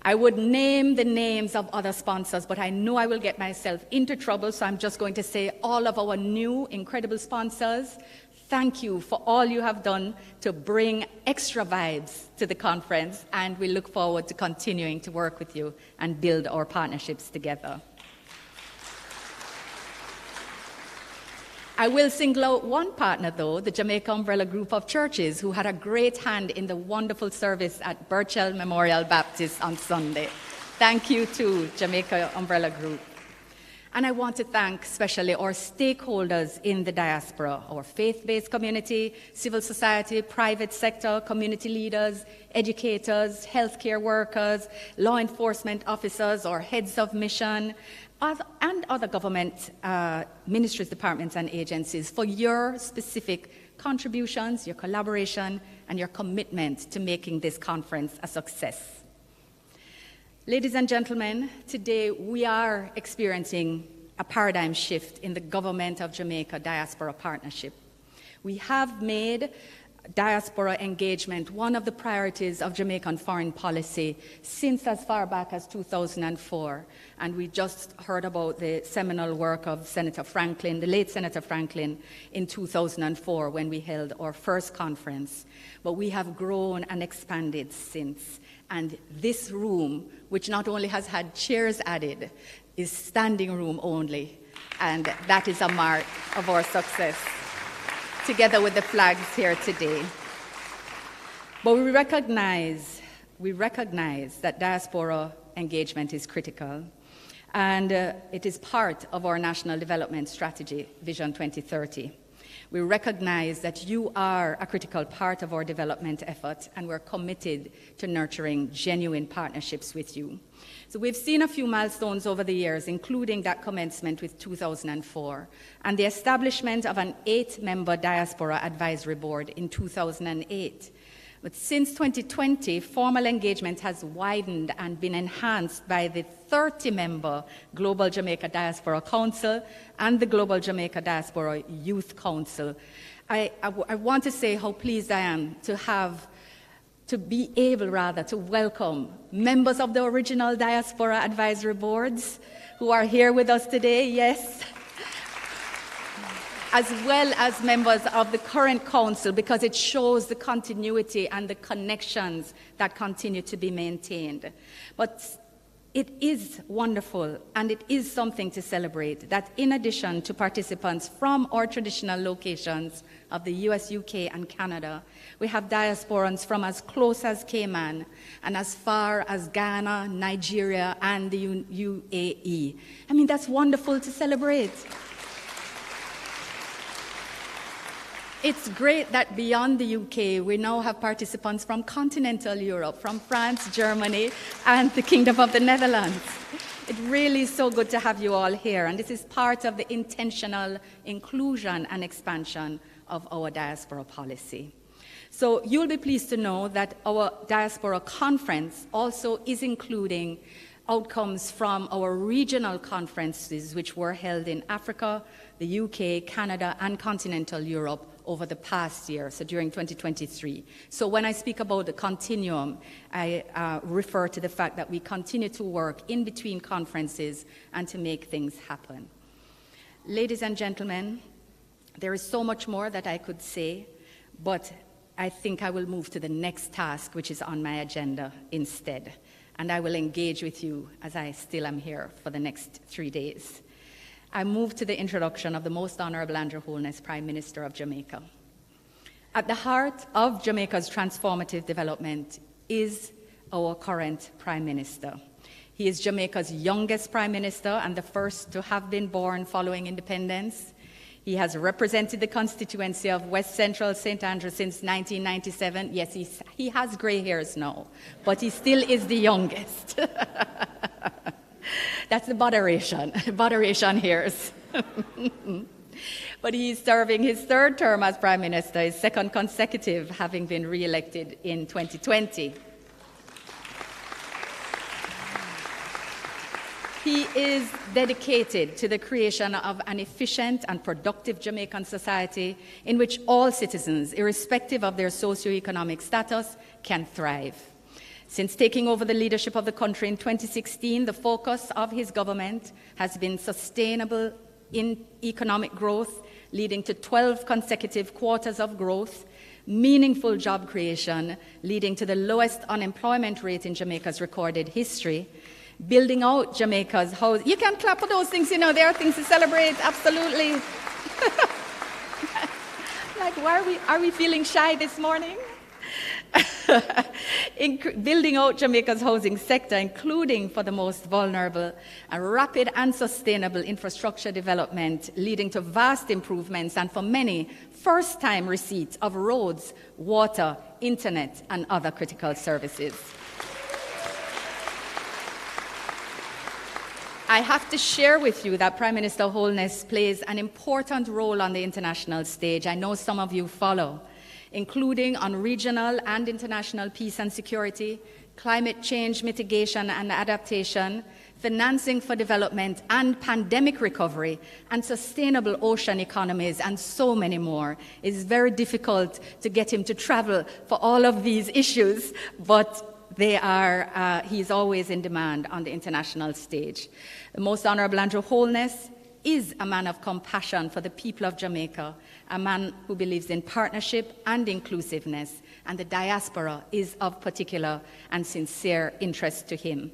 I would name the names of other sponsors, but I know I will get myself into trouble, so I'm just going to say all of our new incredible sponsors. Thank you for all you have done to bring extra vibes to the conference, and we look forward to continuing to work with you and build our partnerships together. I will single out one partner, though, the Jamaica Umbrella Group of Churches, who had a great hand in the wonderful service at Birchell Memorial Baptist on Sunday. Thank you to Jamaica Umbrella Group. And I want to thank especially our stakeholders in the diaspora, our faith-based community, civil society, private sector, community leaders, educators, healthcare workers, law enforcement officers, or heads of mission, and other government ministries, departments, and agencies for your specific contributions, your collaboration, and your commitment to making this conference a success. Ladies and gentlemen, today we are experiencing a paradigm shift in the government of Jamaica Diaspora Partnership. We have made diaspora engagement one of the priorities of Jamaican foreign policy since as far back as 2004. And we just heard about the seminal work of Senator Franklin, the late Senator Franklin, in 2004 when we held our first conference. But we have grown and expanded since. And this room, which not only has had chairs added, is standing room only. And that is a mark of our success, together with the flags here today. But we recognize that diaspora engagement is critical, and it is part of our national development strategy, Vision 2030. We recognize that you are a critical part of our development effort, and we're committed to nurturing genuine partnerships with you. So we've seen a few milestones over the years, including that commencement with 2004, and the establishment of an 8-member Diaspora Advisory Board in 2008. But since 2020, formal engagement has widened and been enhanced by the 30-member Global Jamaica Diaspora Council and the Global Jamaica Diaspora Youth Council. I want to say how pleased I am to be able to welcome members of the original Diaspora Advisory Boards who are here with us today, yes, as well as members of the current council, because it shows the continuity and the connections that continue to be maintained. But it is wonderful, and it is something to celebrate, that in addition to participants from our traditional locations of the US, UK, and Canada, we have diasporans from as close as Cayman and as far as Ghana, Nigeria, and the UAE. I mean, that's wonderful to celebrate. It's great that beyond the UK, we now have participants from continental Europe, from France, Germany, and the Kingdom of the Netherlands. It really is so good to have you all here, and this is part of the intentional inclusion and expansion of our diaspora policy. So you'll be pleased to know that our diaspora conference also is including outcomes from our regional conferences, which were held in Africa, the UK, Canada, and continental Europe over the past year, so during 2023. So when I speak about the continuum, I refer to the fact that we continue to work in between conferences and to make things happen. Ladies and gentlemen, there is so much more that I could say, but I think I will move to the next task, which is on my agenda instead. And I will engage with you as I still am here for the next 3 days. I move to the introduction of the Most Honorable Andrew Holness, Prime Minister of Jamaica. At the heart of Jamaica's transformative development is our current Prime Minister. He is Jamaica's youngest Prime Minister and the first to have been born following independence. He has represented the constituency of West Central St. Andrew since 1997. Yes, he has gray hairs now, but he still is the youngest. That's the moderation hairs. But he's serving his 3rd term as Prime Minister, his 2nd consecutive, having been re-elected in 2020. He is dedicated to the creation of an efficient and productive Jamaican society in which all citizens, irrespective of their socioeconomic status, can thrive. Since taking over the leadership of the country in 2016, the focus of his government has been sustainable in economic growth, leading to 12 consecutive quarters of growth, meaningful job creation, leading to the lowest unemployment rate in Jamaica's recorded history, building out Jamaica's house. You can clap for those things, you know, there are things to celebrate, absolutely. Like, why are we feeling shy this morning? Building out Jamaica's housing sector, including for the most vulnerable, a rapid and sustainable infrastructure development, leading to vast improvements and for many, first-time receipts of roads, water, internet, and other critical services. I have to share with you that Prime Minister Holness plays an important role on the international stage. I know some of you follow, including on regional and international peace and security, climate change mitigation and adaptation, financing for development and pandemic recovery, and sustainable ocean economies, and so many more. It's very difficult to get him to travel for all of these issues, but he's always in demand on the international stage. The Most Honorable Andrew Holness is a man of compassion for the people of Jamaica, a man who believes in partnership and inclusiveness, and the diaspora is of particular and sincere interest to him.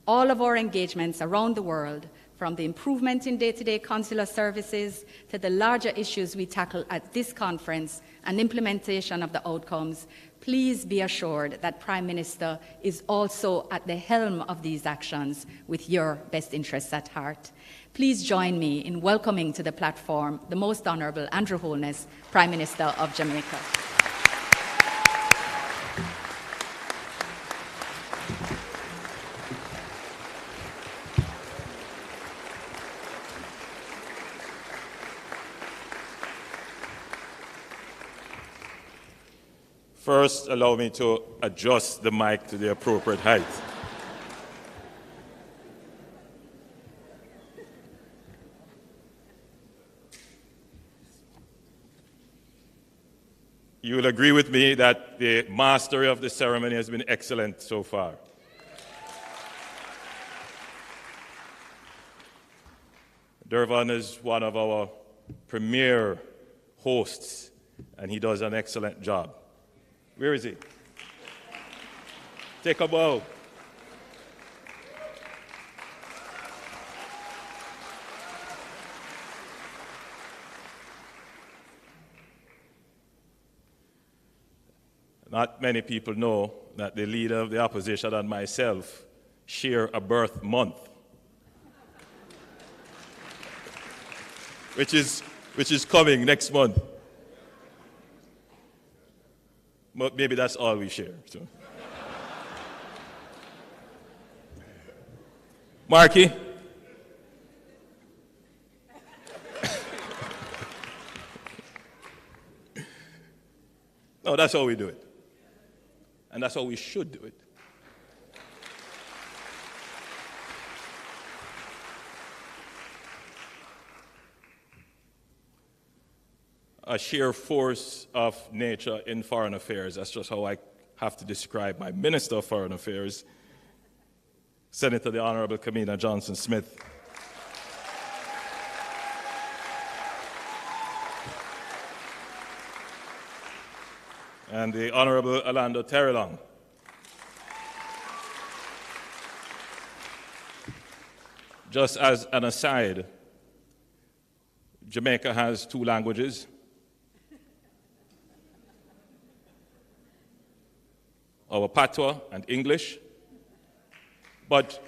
All of our engagements around the world, from the improvement in day-to-day consular services to the larger issues we tackle at this conference and implementation of the outcomes, please be assured that Prime Minister is also at the helm of these actions with your best interests at heart. Please join me in welcoming to the platform the Most Honorable Andrew Holness, Prime Minister of Jamaica. First, allow me to adjust the mic to the appropriate height. You will agree with me that the mastery of the ceremony has been excellent so far. Dervan is one of our premier hosts, and he does an excellent job. Where is he? Take a bow. Not many people know that the leader of the opposition and myself share a birth month, which is coming next month. But maybe that's all we share. So. Marky? No, that's how we do it. And that's how we should do it. A sheer force of nature in foreign affairs. That's just how I have to describe my Minister of Foreign Affairs, Senator the Honorable Kamina Johnson-Smith. And the Honorable Orlando Terrelong. Just as an aside, Jamaica has 2 languages. Our patois and English. But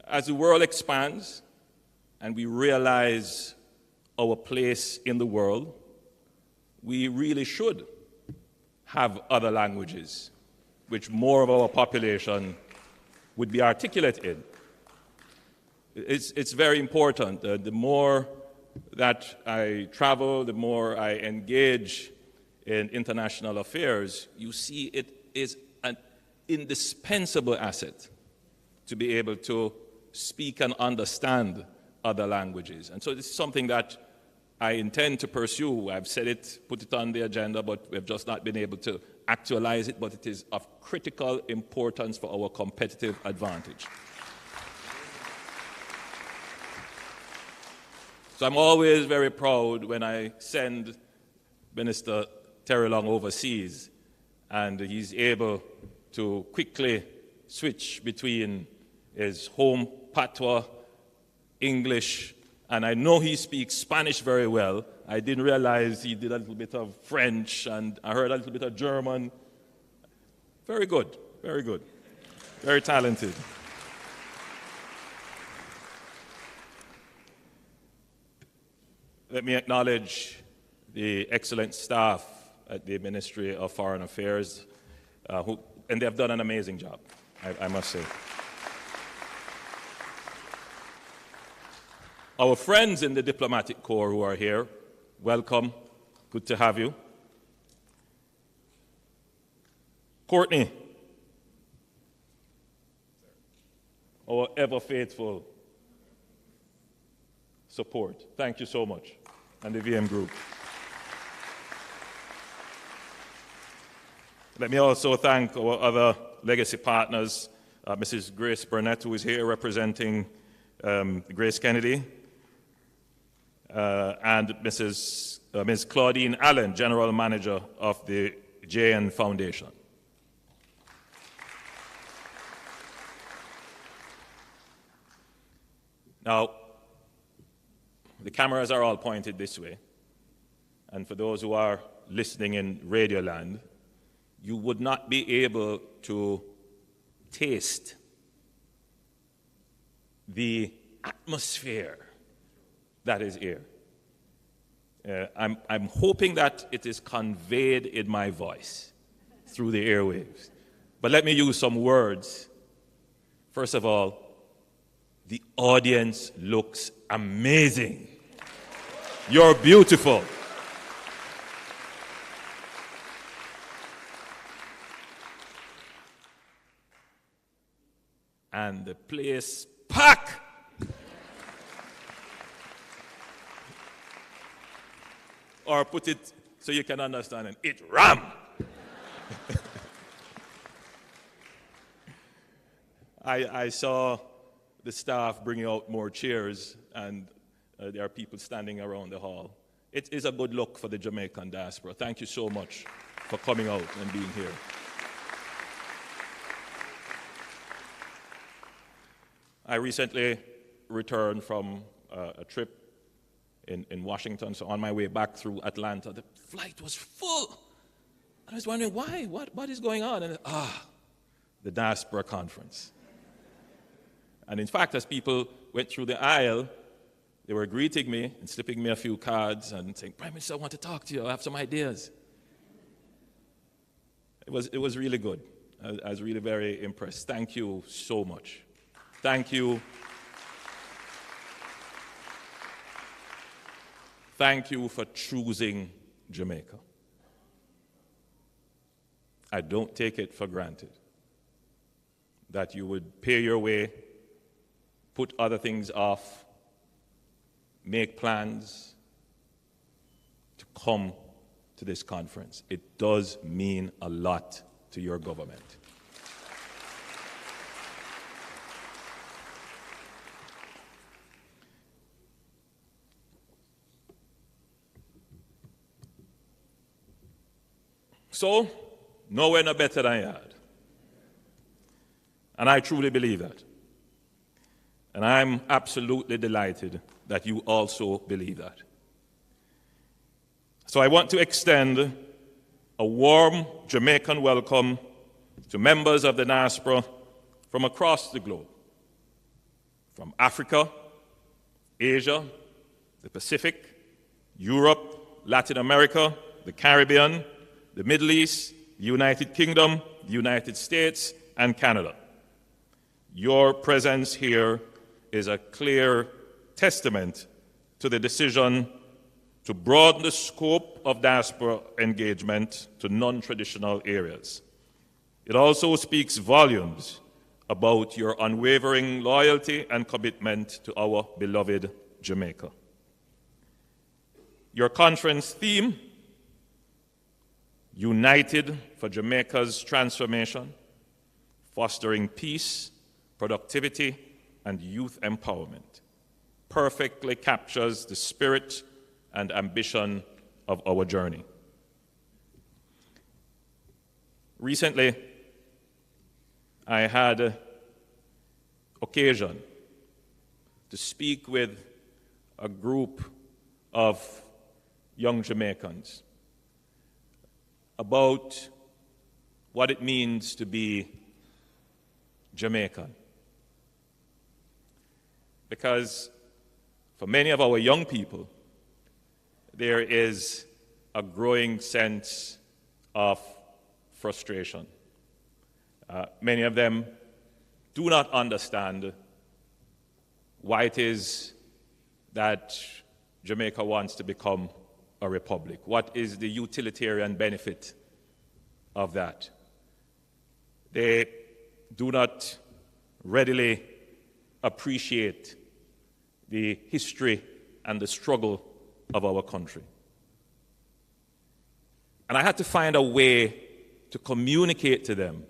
as the world expands and we realize our place in the world, we really should have other languages which more of our population would be articulate in. It's very important. The more that I travel, the more I engage in international affairs, you see it is an indispensable asset to be able to speak and understand other languages. And so this is something that I intend to pursue. I've said it, put it on the agenda, but we've just not been able to actualize it, but it is of critical importance for our competitive advantage. So I'm always very proud when I send Minister Terrelong overseas and he's able to quickly switch between his home patois, English, and I know he speaks Spanish very well. I didn't realize he did a little bit of French, and I heard a little bit of German. Very good, very good. Very talented. Let me acknowledge the excellent staff at the Ministry of Foreign Affairs, and they have done an amazing job, I must say. Our friends in the diplomatic corps who are here, welcome. Good to have you. Courtney. our ever faithful support. Thank you so much, and the VM Group. Let me also thank our other legacy partners, Mrs. Grace Burnett, who is here representing Grace Kennedy, and Ms. Claudine Allen, General Manager of the JN Foundation. Now, the cameras are all pointed this way, and for those who are listening in Radio Land, you would not be able to taste the atmosphere that is here. I'm hoping that it is conveyed in my voice through the airwaves. But let me use some words. First of all, the audience looks amazing. You're beautiful. And the place packed. Or put it so you can understand it, ram. I saw the staff bringing out more chairs, and there are people standing around the hall. It is a good look for the Jamaican diaspora. Thank you so much for coming out and being here. I recently returned from a trip in Washington, so on my way back through Atlanta, the flight was full. I was wondering why, what is going on? And the Diaspora Conference. And in fact, as people went through the aisle, they were greeting me and slipping me a few cards and saying, "Prime Minister, I want to talk to you, I have some ideas." It was really good. I was really very impressed. Thank you so much. Thank you. Thank you for choosing Jamaica. I don't take it for granted that you would pay your way, put other things off, make plans to come to this conference. It does mean a lot to your government. So, nowhere no better than Yard. And I truly believe that. And I'm absolutely delighted that you also believe that. So I want to extend a warm Jamaican welcome to members of the diaspora from across the globe, from Africa, Asia, the Pacific, Europe, Latin America, the Caribbean, the Middle East, the United Kingdom, the United States, and Canada. Your presence here is a clear testament to the decision to broaden the scope of diaspora engagement to non-traditional areas. It also speaks volumes about your unwavering loyalty and commitment to our beloved Jamaica. Your conference theme, United for Jamaica's Transformation, Fostering Peace, Productivity, and Youth Empowerment, perfectly captures the spirit and ambition of our journey. Recently, I had occasion to speak with a group of young Jamaicans about what it means to be Jamaican. Because for many of our young people, there is a growing sense of frustration. Many of them do not understand why it is that Jamaica wants to become a republic. What is the utilitarian benefit of that? They do not readily appreciate the history and the struggle of our country. And I had to find a way to communicate to them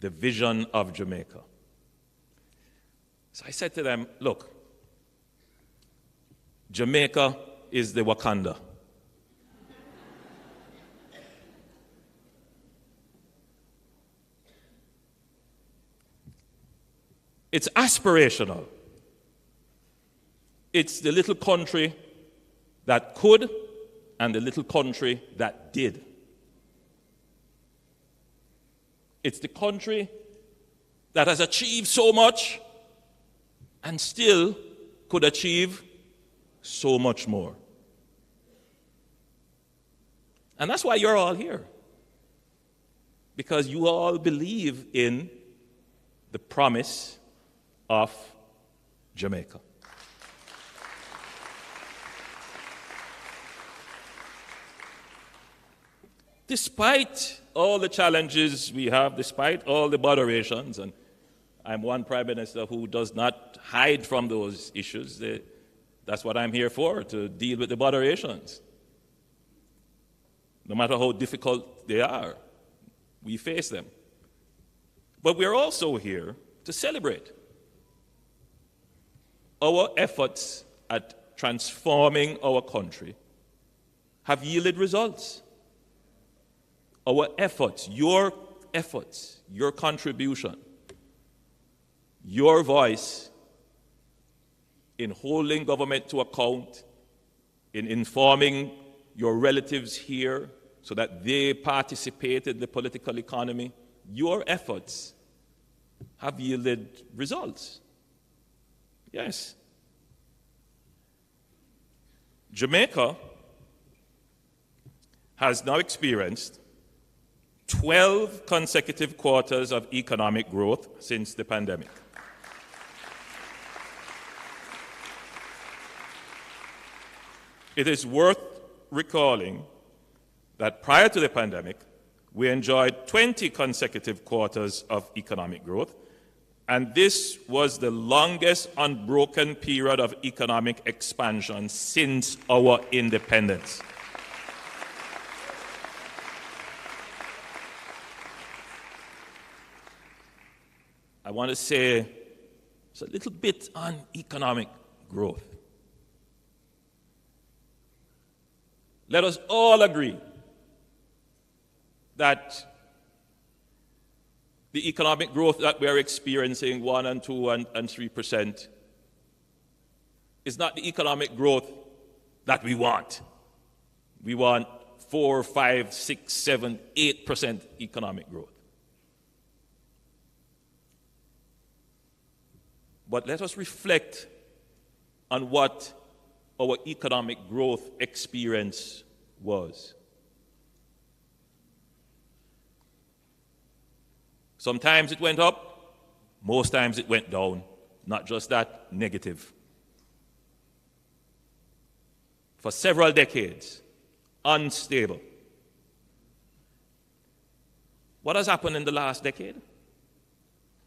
the vision of Jamaica. So I said to them, look, Jamaica is the Wakanda. It's aspirational. It's the little country that could and the little country that did. It's the country that has achieved so much and still could achieve so much more. And that's why you're all here. Because you all believe in the promise of Jamaica. Despite all the challenges we have, despite all the moderations, and I'm one prime minister who does not hide from those issues. That's what I'm here for, to deal with the moderations. No matter how difficult they are, we face them. But we're also here to celebrate. Our efforts at transforming our country have yielded results. Our efforts, your contribution, your voice in holding government to account, in informing your relatives here so that they participate in the political economy, your efforts have yielded results. Yes. Jamaica has now experienced 12 consecutive quarters of economic growth since the pandemic. It is worth recalling that prior to the pandemic, we enjoyed 20 consecutive quarters of economic growth, and this was the longest unbroken period of economic expansion since our independence. I want to say a little bit on economic growth. Let us all agree that the economic growth that we are experiencing, 1% and 2% and 3%, is not the economic growth that we want. We want 4, 5, 6, 7, 8% economic growth. But let us reflect on what our economic growth experience was. Sometimes it went up, most times it went down. Not just that, negative. For several decades, unstable. What has happened in the last decade?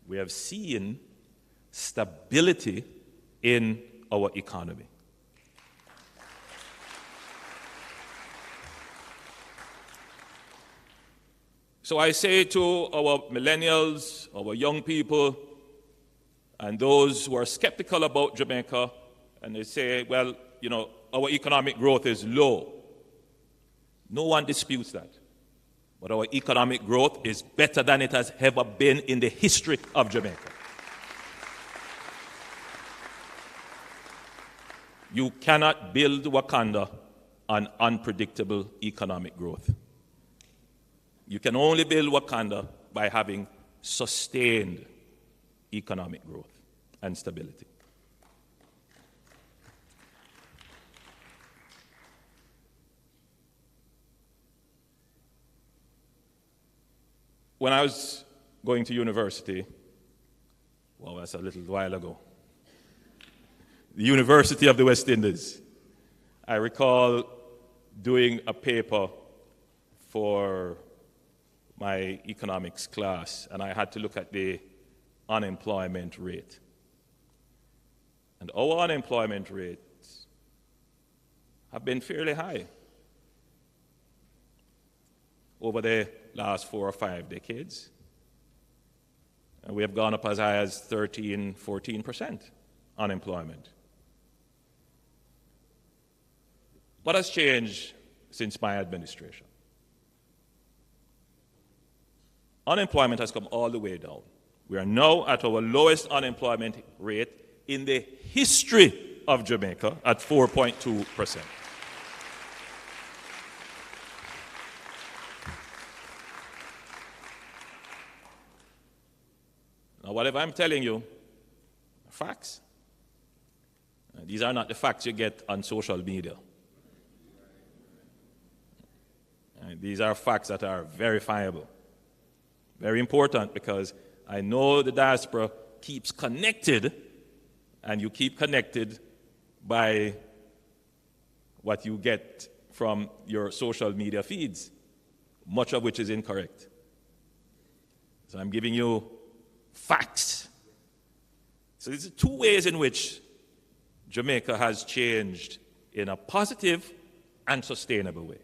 We have seen stability in our economy. So I say to our millennials, our young people, and those who are skeptical about Jamaica, and they say, well, our economic growth is low. No one disputes that. But our economic growth is better than it has ever been in the history of Jamaica. You cannot build Wakanda on unpredictable economic growth. You can only build Wakanda by having sustained economic growth and stability. When I was going to university, well, that's a little while ago, the University of the West Indies, I recall doing a paper for my economics class, and I had to look at the unemployment rate. And our unemployment rates have been fairly high over the last 4 or 5 decades. And we have gone up as high as 13, 14% unemployment. What has changed since my administration? Unemployment has come all the way down. We are now at our lowest unemployment rate in the history of Jamaica at 4.2%. Now, whatever I'm telling you, are facts. These are not the facts you get on social media. These are facts that are verifiable. Very important, because I know the diaspora keeps connected, and you keep connected by what you get from your social media feeds, much of which is incorrect. So I'm giving you facts. So these are 2 ways in which Jamaica has changed in a positive and sustainable way.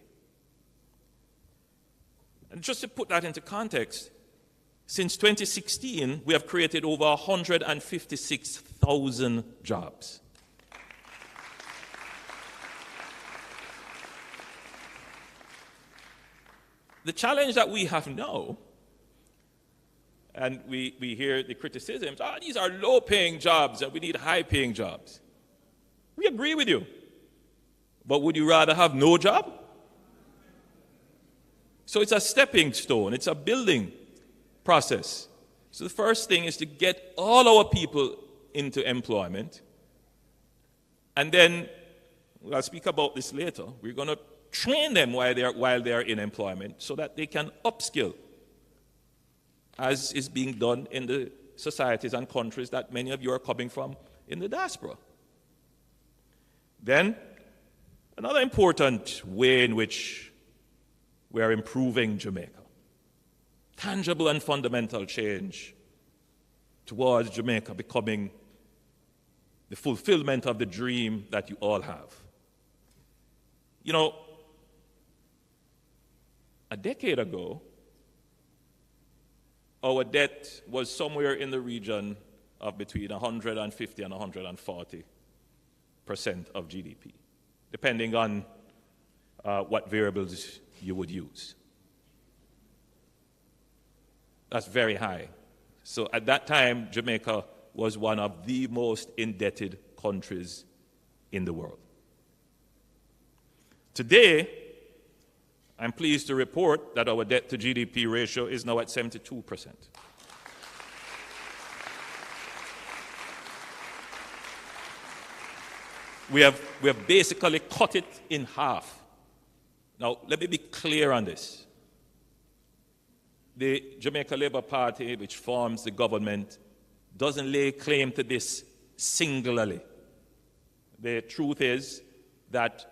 And just to put that into context, since 2016, we have created over 156,000 jobs. The challenge that we have now, and we hear the criticisms, these are low-paying jobs and we need high-paying jobs. We agree with you. But would you rather have no job? So it's a stepping stone. It's a building process. So the first thing is to get all our people into employment. And then, I'll speak about this later, we're going to train them while they are in employment so that they can upskill, as is being done in the societies and countries that many of you are coming from in the diaspora. Then, another important way in which we are improving Jamaica, tangible and fundamental change towards Jamaica becoming the fulfillment of the dream that you all have. You know, a decade ago, our debt was somewhere in the region of between 150 and 140% of GDP, depending on what variables you would use. That's very high. So at that time, Jamaica was one of the most indebted countries in the world. Today, I'm pleased to report that our debt to GDP ratio is now at 72%. We have basically cut it in half. Now, let me be clear on this. The Jamaica Labour Party, which forms the government, doesn't lay claim to this singularly. The truth is that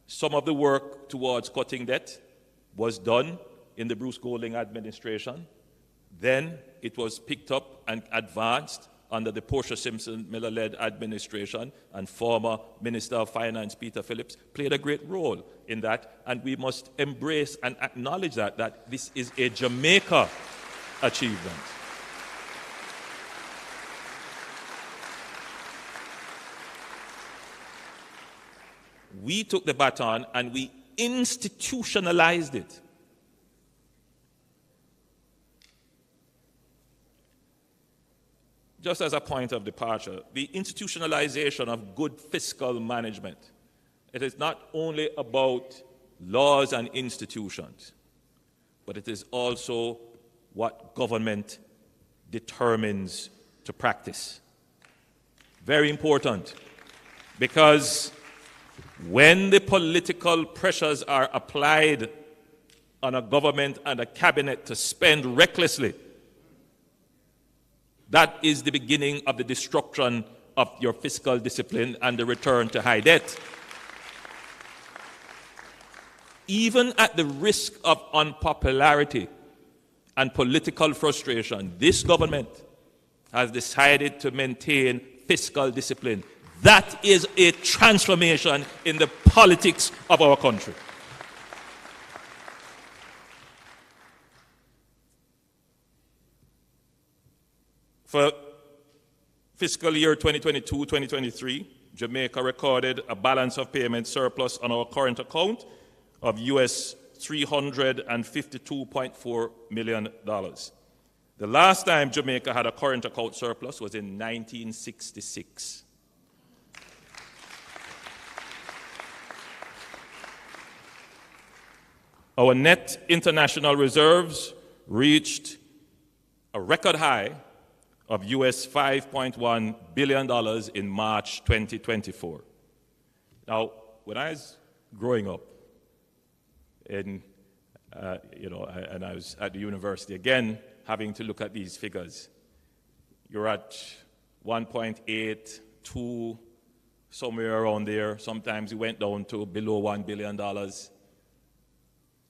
some of the work towards cutting debt was done in the Bruce Golding administration. Then it was picked up and advanced under the Portia Simpson Miller-led administration, and former Minister of Finance Peter Phillips played a great role in that, and we must embrace and acknowledge that this is a Jamaica achievement. We took the baton and we institutionalized it. Just as a point of departure, the institutionalization of good fiscal management, it is not only about laws and institutions, but it is also what government determines to practice. Very important, because when the political pressures are applied on a government and a cabinet to spend recklessly, that is the beginning of the destruction of your fiscal discipline and the return to high debt. Even at the risk of unpopularity and political frustration, this government has decided to maintain fiscal discipline. That is a transformation in the politics of our country. For fiscal year 2022-2023, Jamaica recorded a balance of payment surplus on our current account of US $352.4 million. The last time Jamaica had a current account surplus was in 1966. Our net international reserves reached a record high of US $5.1 billion in March 2024. Now, when I was growing up, and I was at the university, again, having to look at these figures, you're at 1.8, 2, somewhere around there. Sometimes we went down to below $1 billion.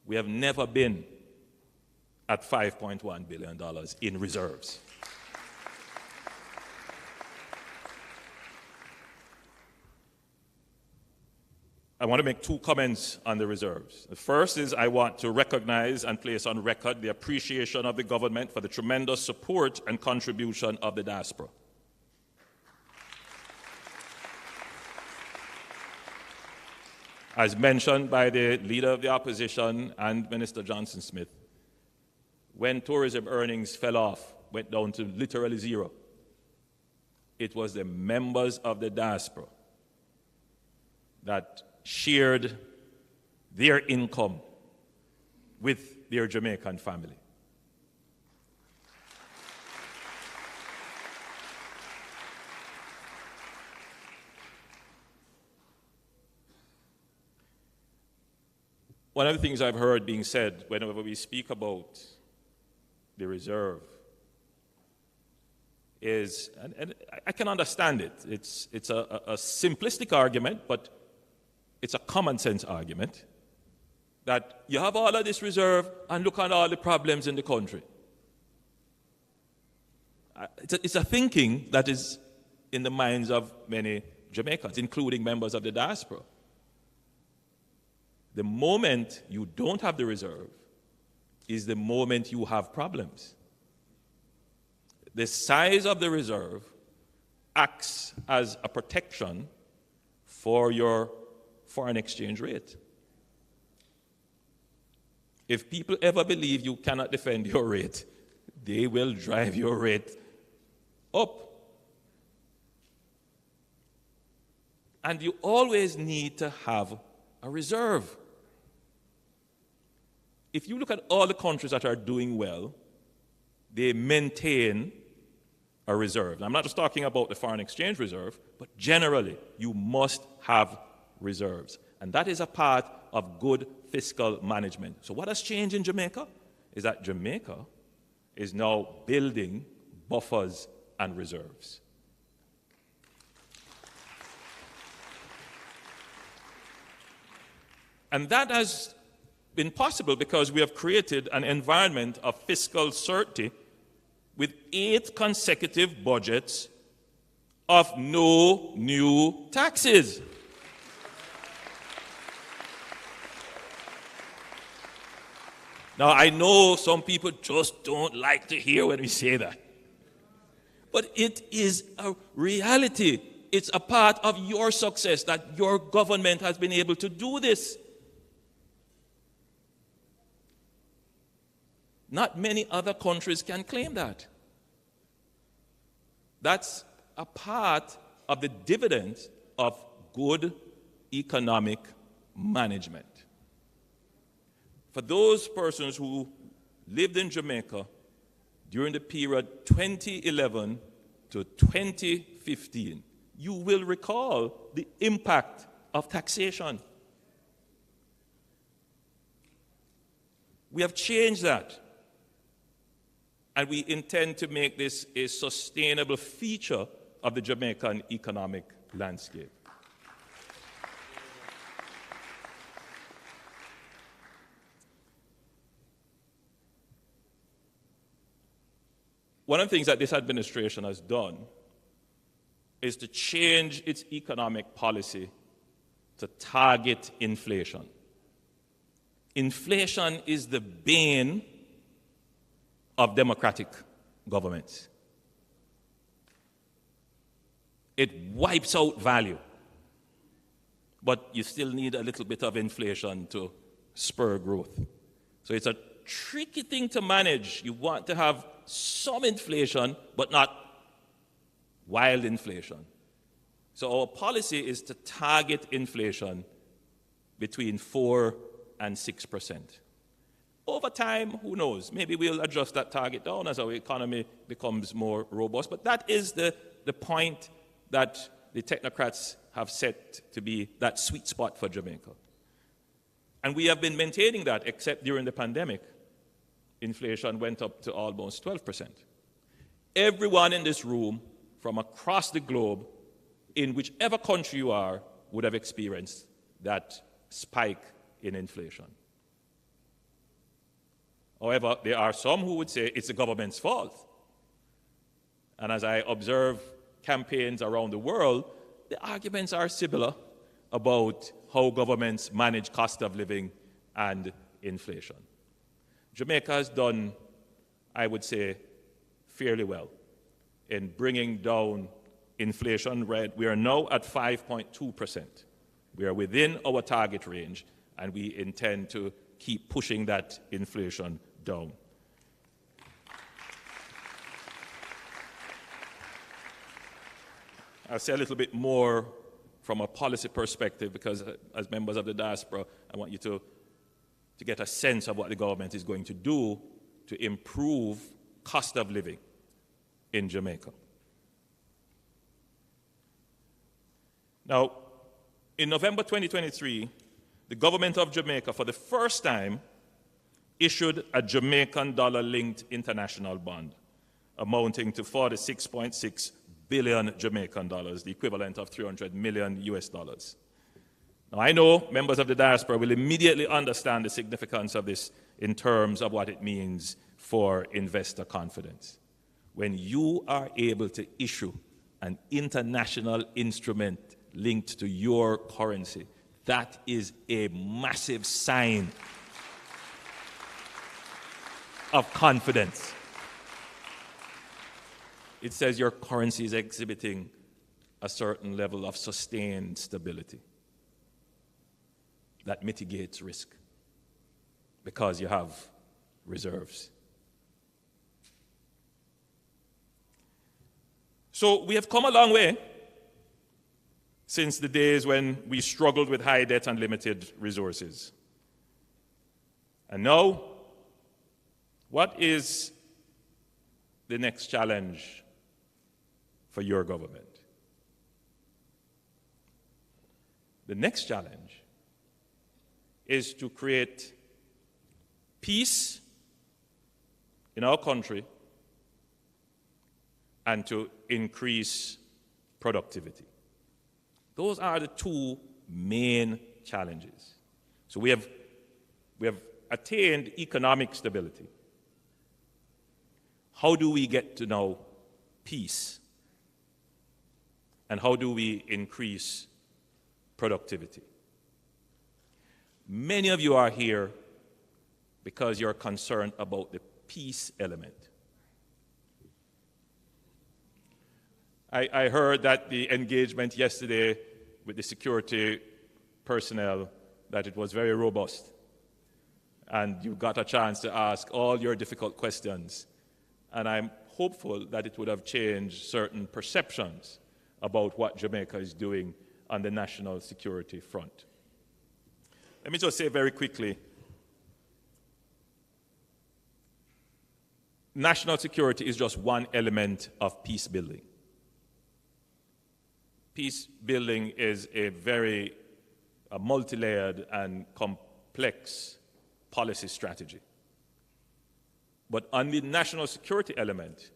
We have never been at $5.1 billion in reserves. I want to make two comments on the reserves. The first is I want to recognize and place on record the appreciation of the government for the tremendous support and contribution of the diaspora. As mentioned by the Leader of the Opposition and Minister Johnson Smith, when tourism earnings fell off, went down to literally zero, it was the members of the diaspora that shared their income with their Jamaican family. One of the things I've heard being said whenever we speak about the reserve is, and I can understand it, it's a simplistic argument, but it's a common sense argument, that you have all of this reserve and look at all the problems in the country. It's a thinking that is in the minds of many Jamaicans, including members of the diaspora. The moment you don't have the reserve is the moment you have problems. The size of the reserve acts as a protection for your foreign exchange rate. If people ever believe you cannot defend your rate, they will drive your rate up. And you always need to have a reserve. If you look at all the countries that are doing well, they maintain a reserve. Now, I'm not just talking about the foreign exchange reserve, but generally, you must have reserves. And that is a part of good fiscal management. So what has changed in Jamaica is that Jamaica is now building buffers and reserves. And that has been possible because we have created an environment of fiscal certainty with 8 consecutive budgets of no new taxes. Now, I know some people just don't like to hear when we say that. But it is a reality. It's a part of your success that your government has been able to do this. Not many other countries can claim that. That's a part of the dividend of good economic management. For those persons who lived in Jamaica during the period 2011 to 2015, you will recall the impact of taxation. We have changed that. And we intend to make this a sustainable feature of the Jamaican economic landscape. one of the things that this administration has done is to change its economic policy to target inflation. Inflation is the bane of democratic governments. It wipes out value, but you still need a little bit of inflation to spur growth. So it's a tricky thing to manage. You want to have some inflation, but not wild inflation. So our policy is to target inflation between 4 and 6%. Over time, who knows? Maybe we'll adjust that target down as our economy becomes more robust. But that is the point that the technocrats have set to be that sweet spot for Jamaica. And we have been maintaining that, except during the pandemic. Inflation went up to almost 12%. Everyone in this room from across the globe, in whichever country you are, would have experienced that spike in inflation. However, there are some who would say it's the government's fault. And as I observe campaigns around the world, the arguments are similar about how governments manage cost of living and inflation. Jamaica has done, I would say, fairly well in bringing down inflation rate. We are now at 5.2%. We are within our target range, and we intend to keep pushing that inflation down. I'll say a little bit more from a policy perspective, because as members of the diaspora, I want you to get a sense of what the government is going to do to improve cost of living in Jamaica. Now, in November 2023, the government of Jamaica, for the first time, issued a Jamaican dollar-linked international bond amounting to 46.6 billion Jamaican dollars, the equivalent of 300 million US dollars. Now, I know members of the diaspora will immediately understand the significance of this in terms of what it means for investor confidence. When you are able to issue an international instrument linked to your currency, that is a massive sign of confidence. It says your currency is exhibiting a certain level of sustained stability that mitigates risk because you have reserves. So we have come a long way since the days when we struggled with high debt and limited resources. And now, what is the next challenge for your government? The next challenge is to create peace in our country and to increase productivity. Those are the two main challenges. So we have attained economic stability. How do we get to now peace? And how do we increase productivity? Many of you are here because you're concerned about the peace element. I heard that the engagement yesterday with the security personnel, that it was very robust. And you got a chance to ask all your difficult questions. And I'm hopeful that it would have changed certain perceptions about what Jamaica is doing on the national security front. Let me just say very quickly, national security is just one element of peace building. Peace building is a very multi-layered and complex policy strategy. But on the national security element,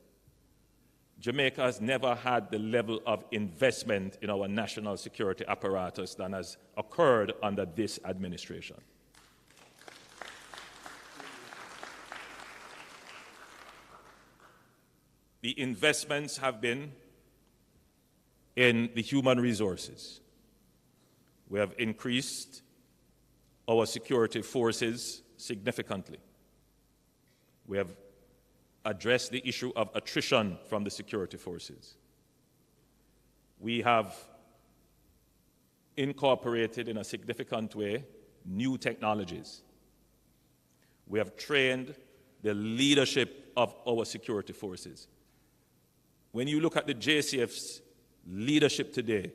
Jamaica has never had the level of investment in our national security apparatus than has occurred under this administration. the investments have been in the human resources. We have increased our security forces significantly. We have addressed the issue of attrition from the security forces. We have incorporated in a significant way new technologies. We have trained the leadership of our security forces. When you look at the JCF's leadership today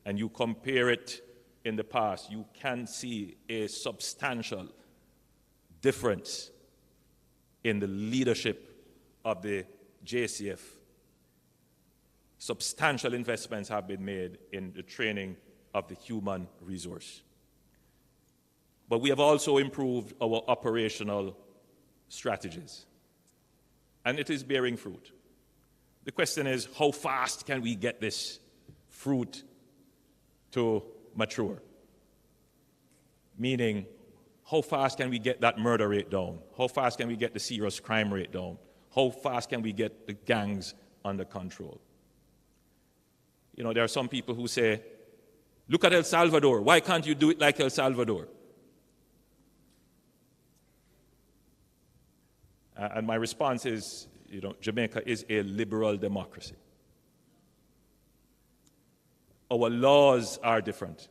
and you compare it in the past, you can see a substantial difference in the leadership of the JCF. Substantial investments have been made in the training of the human resource. But we have also improved our operational strategies, and it is bearing fruit. The question is, how fast can we get this fruit to mature? Meaning, how fast can we get that murder rate down? How fast can we get the serious crime rate down? How fast can we get the gangs under control? You know, there are some people who say, look at El Salvador. Why can't you do it like El Salvador? And my response is, you know, Jamaica is a liberal democracy. Our laws are different.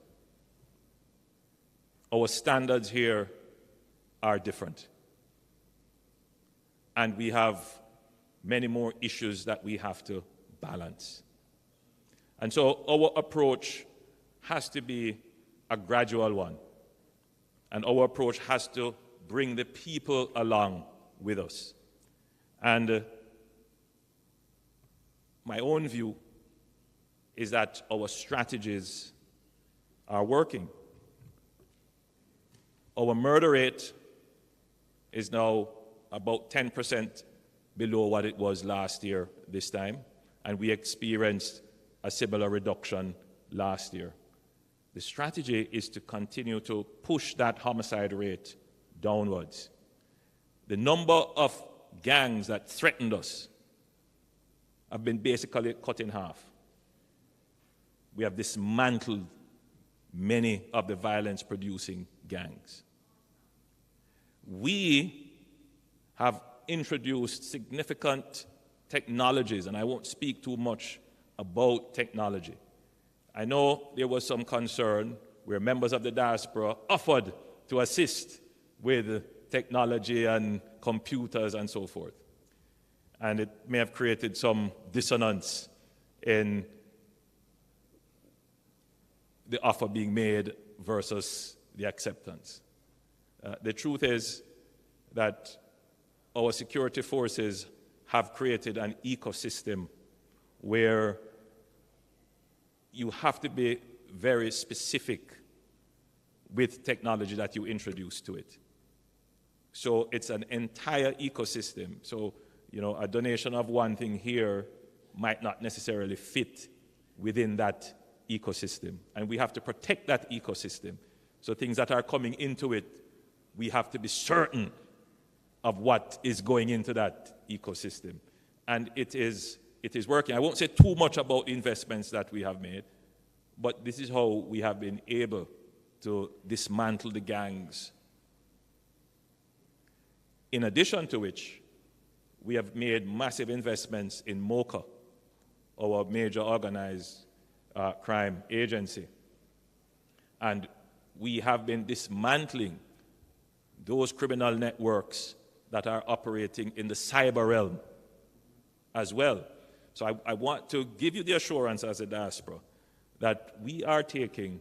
Our standards here are different. And we have many more issues that we have to balance. And so our approach has to be a gradual one. And our approach has to bring the people along with us. And my own view is that our strategies are working. Our murder rate is now about 10% below what it was last year this time, and we experienced a similar reduction last year. The strategy is to continue to push that homicide rate downwards. The number of gangs that threatened us have been basically cut in half. We have dismantled many of the violence-producing gangs. We have introduced significant technologies, and I won't speak too much about technology. I know there was some concern where members of the diaspora offered to assist with technology and computers and so forth. And it may have created some dissonance in the offer being made versus the acceptance. The truth is that our security forces have created an ecosystem where you have to be very specific with technology that you introduce to it. So it's an entire ecosystem. So, you know, a donation of one thing here might not necessarily fit within that ecosystem. And we have to protect that ecosystem. So things that are coming into it, we have to be certain of what is going into that ecosystem. And it is working. I won't say too much about investments that we have made, but this is how we have been able to dismantle the gangs. In addition to which, we have made massive investments in MOCA, our major organized crime agency. And we have been dismantling those criminal networks that are operating in the cyber realm as well. So I want to give you the assurance as a diaspora that we are taking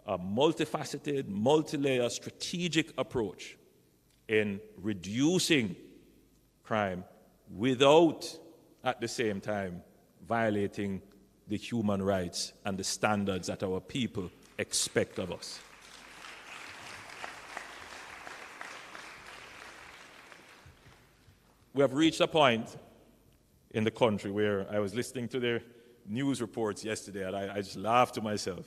a multifaceted, multi-layer strategic approach in reducing crime without, at the same time, violating the human rights and the standards that our people expect of us. We have reached a point in the country where I was listening to the news reports yesterday, and I just laughed to myself,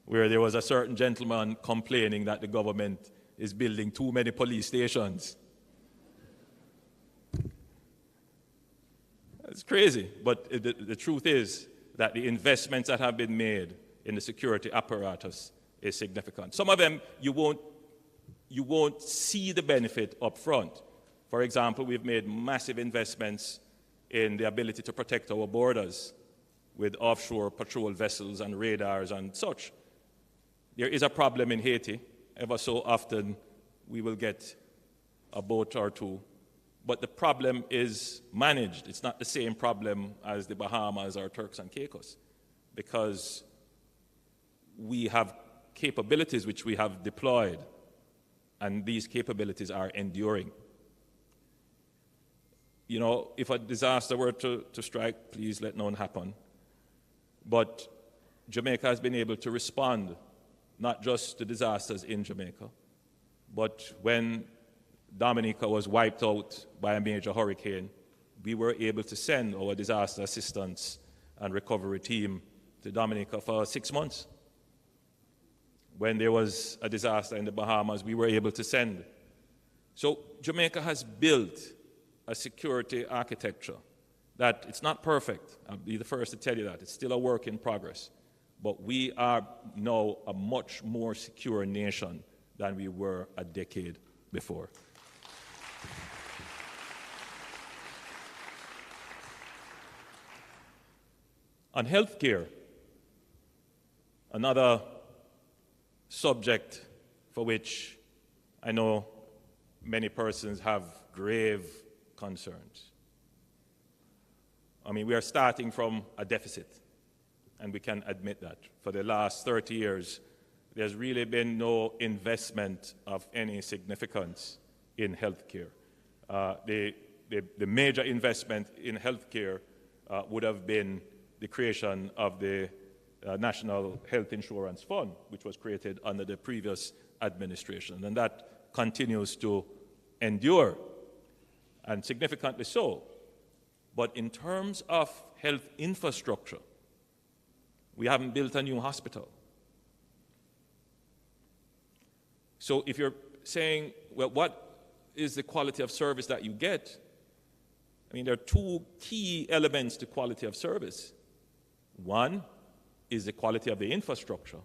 where there was a certain gentleman complaining that the government is building too many police stations. It's crazy, but the truth is that the investments that have been made in the security apparatus is significant. Some of them you won't see the benefit up front. For example, we've made massive investments in the ability to protect our borders with offshore patrol vessels and radars and such. There is a problem in Haiti. Ever so often, we will get a boat or two, but the problem is managed. It's not the same problem as the Bahamas or Turks and Caicos, because we have capabilities which we have deployed, and these capabilities are enduring. You know, if a disaster were to strike, please let none happen. But Jamaica has been able to respond, not just to disasters in Jamaica, but when Dominica was wiped out by a major hurricane, we were able to send our disaster assistance and recovery team to Dominica for 6 months. When there was a disaster in the Bahamas, we were able to send. So Jamaica has built a security architecture that it's not perfect. I'll be the first to tell you that. It's still a work in progress. But we are now a much more secure nation than we were a decade before. On healthcare, another subject for which I know many persons have grave concerns. I mean, we are starting from a deficit, and we can admit that. For the last 30 years, there's really been no investment of any significance in healthcare. The major investment in healthcare would have been the creation of the National Health Insurance Fund, which was created under the previous administration, and that continues to endure, and significantly so. But in terms of health infrastructure, we haven't built a new hospital. So if you're saying, well, what is the quality of service that you get? I mean, there are two key elements to quality of service. One is the quality of the infrastructure,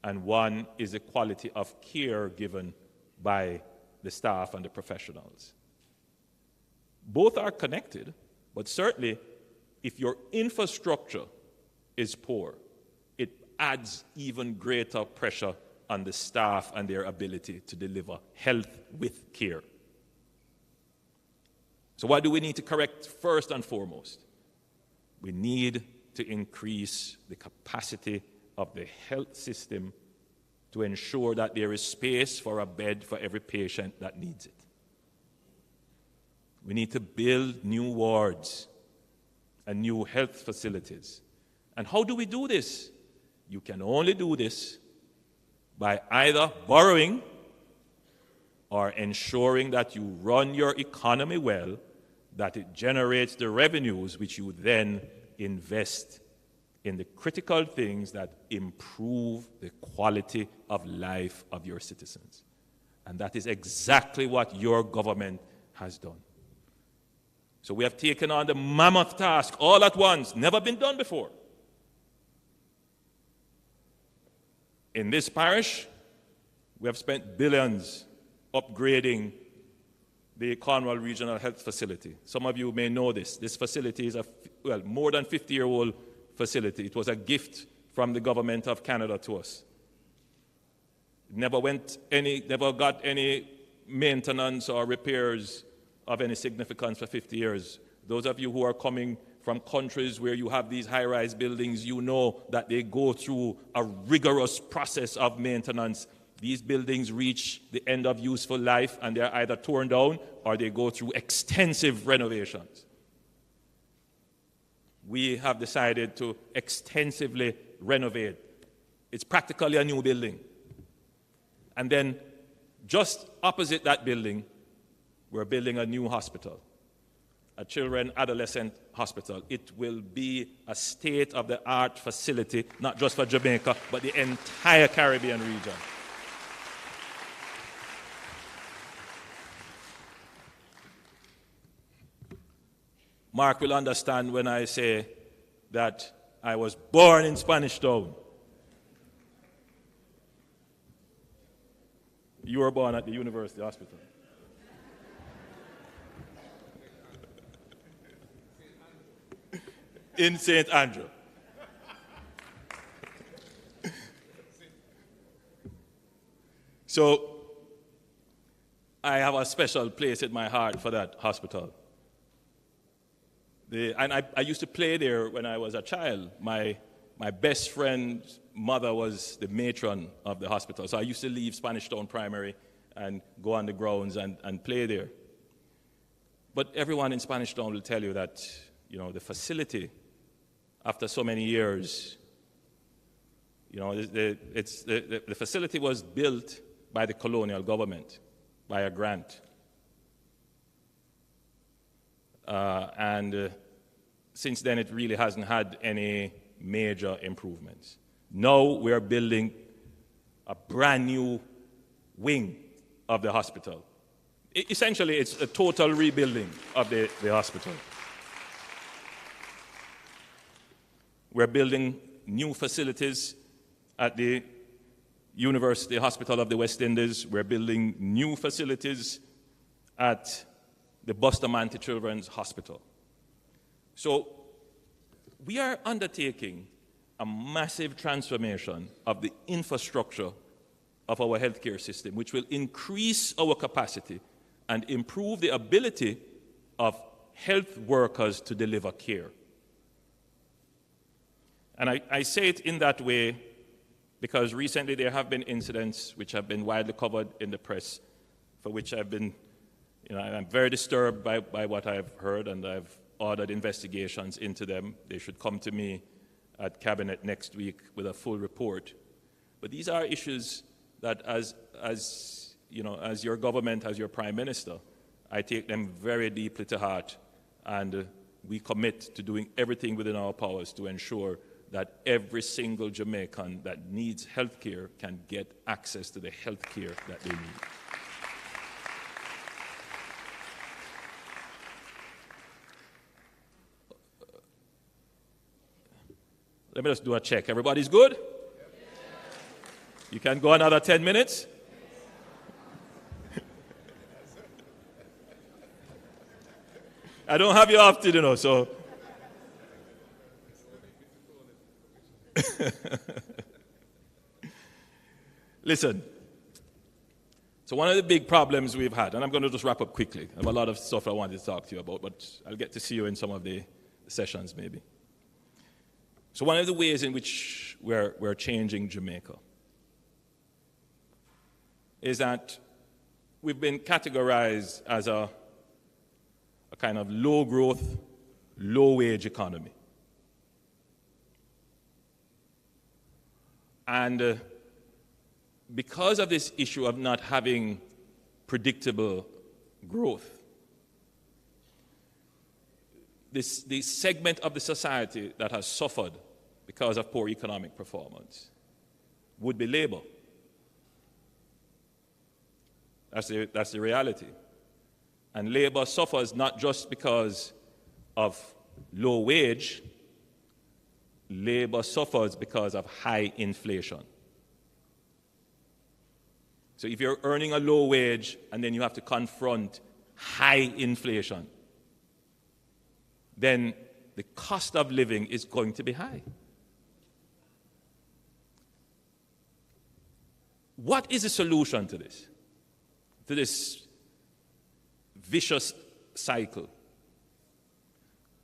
and one is the quality of care given by the staff and the professionals. Both are connected, but certainly if your infrastructure is poor, it adds even greater pressure on the staff and their ability to deliver health with care. So what do we need to correct first and foremost? We need to increase the capacity of the health system to ensure that there is space for a bed for every patient that needs it. We need to build new wards and new health facilities. And how do we do this? You can only do this by either borrowing or ensuring that you run your economy well, that it generates the revenues which you then invest in the critical things that improve the quality of life of your citizens. And that is exactly what your government has done. So we have taken on the mammoth task all at once, never been done before. In this parish, we have spent billions upgrading the Cornwall Regional Health Facility. Some of you may know this. This facility is more than 50-year-old facility. It was a gift from the government of Canada to us. It never got any maintenance or repairs of any significance for 50 years. Those of you who are coming from countries where you have these high-rise buildings, you know that they go through a rigorous process of maintenance. These buildings reach the end of useful life and they're either torn down or they go through extensive renovations. We have decided to extensively renovate. It's practically a new building. And then just opposite that building, we're building a new hospital, a children adolescent hospital. It will be a state-of-the-art facility, not just for Jamaica, but the entire Caribbean region. Mark will understand when I say that I was born in Spanish Town. You were born at the University Hospital. In St. Andrew. So, I have a special place in my heart for that hospital. And I used to play there when I was a child. My best friend's mother was the matron of the hospital. So I used to leave Spanish Town Primary and go on the grounds and play there. But everyone in Spanish Town will tell you that, the facility, after so many years, the facility was built by the colonial government, by a grant. And since then, it really hasn't had any major improvements. Now we're building a brand new wing of the hospital. Essentially, it's a total rebuilding of the hospital. We're building new facilities at the University Hospital of the West Indies. We're building new facilities at the Bustamante Children's Hospital. So we are undertaking a massive transformation of the infrastructure of our healthcare system, which will increase our capacity and improve the ability of health workers to deliver care. And I say it in that way because recently there have been incidents which have been widely covered in the press, for which I've been, I'm very disturbed by what I've heard, and I've ordered investigations into them. They should come to me at Cabinet next week with a full report. But these are issues that as your government, as your Prime Minister, I take them very deeply to heart, and we commit to doing everything within our powers to ensure that every single Jamaican that needs health care can get access to the health care that they need. Let me just do a check. Everybody's good? You can go another 10 minutes? I don't have you often, so. Listen, so one of the big problems we've had, and I'm going to just wrap up quickly. I have a lot of stuff I wanted to talk to you about, but I'll get to see you in some of the sessions maybe. So one of the ways in which we're changing Jamaica is that we've been categorized as a kind of low-growth, low-wage economy. And because of this issue of not having predictable growth, the segment of the society that has suffered because of poor economic performance would be labor. That's the reality. And labor suffers not just because of low wage, labor suffers because of high inflation. So if you're earning a low wage and then you have to confront high inflation, then the cost of living is going to be high. What is the solution to this vicious cycle?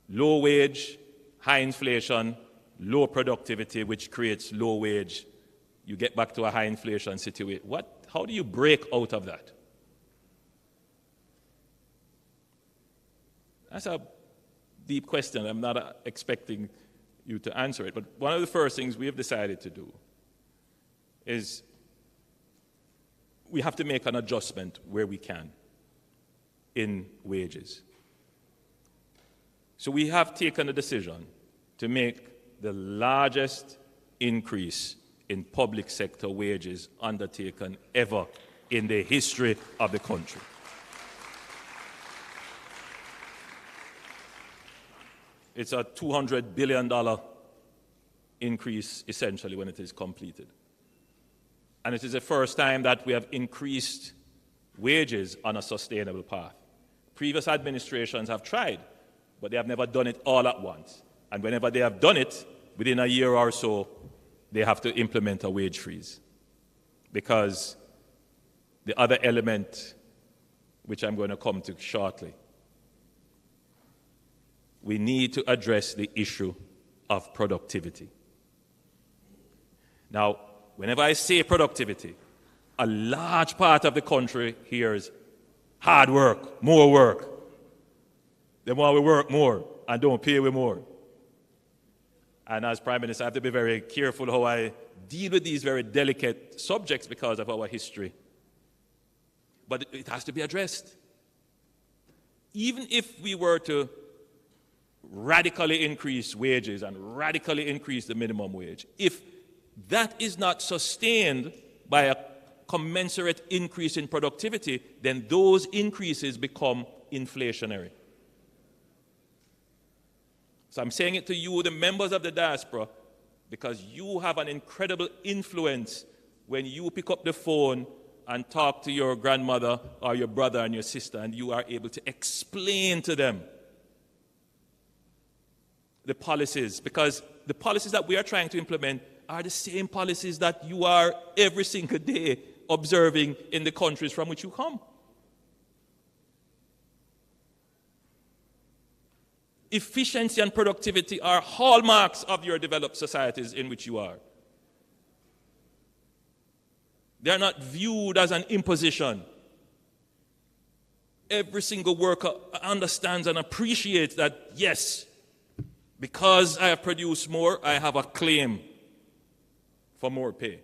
Low wage, high inflation, low productivity, which creates low wage. You get back to a high inflation situation. How do you break out of that? That's a deep question. I'm not expecting you to answer it. But one of the first things we have decided to do is we have to make an adjustment where we can in wages. So we have taken a decision to make the largest increase in public sector wages undertaken ever in the history of the country. It's a $200 billion increase, essentially, when it is completed. And it is the first time that we have increased wages on a sustainable path. Previous administrations have tried, but they have never done it all at once. And whenever they have done it, within a year or so, they have to implement a wage freeze. Because the other element, which I'm going to come to shortly, we need to address the issue of productivity. Now, whenever I say productivity, a large part of the country hears hard work, more work. The more we work more and don't pay we more. And as Prime Minister, I have to be very careful how I deal with these very delicate subjects because of our history. But it has to be addressed. Even if we were to radically increase wages and radically increase the minimum wage, if that is not sustained by a commensurate increase in productivity, then those increases become inflationary. So I'm saying it to you, the members of the diaspora, because you have an incredible influence when you pick up the phone and talk to your grandmother or your brother and your sister, and you are able to explain to them the policies, because the policies that we are trying to implement are the same policies that you are every single day observing in the countries from which you come. Efficiency and productivity are hallmarks of your developed societies in which you are. They are not viewed as an imposition. Every single worker understands and appreciates that, yes, because I have produced more, I have a claim for more pay.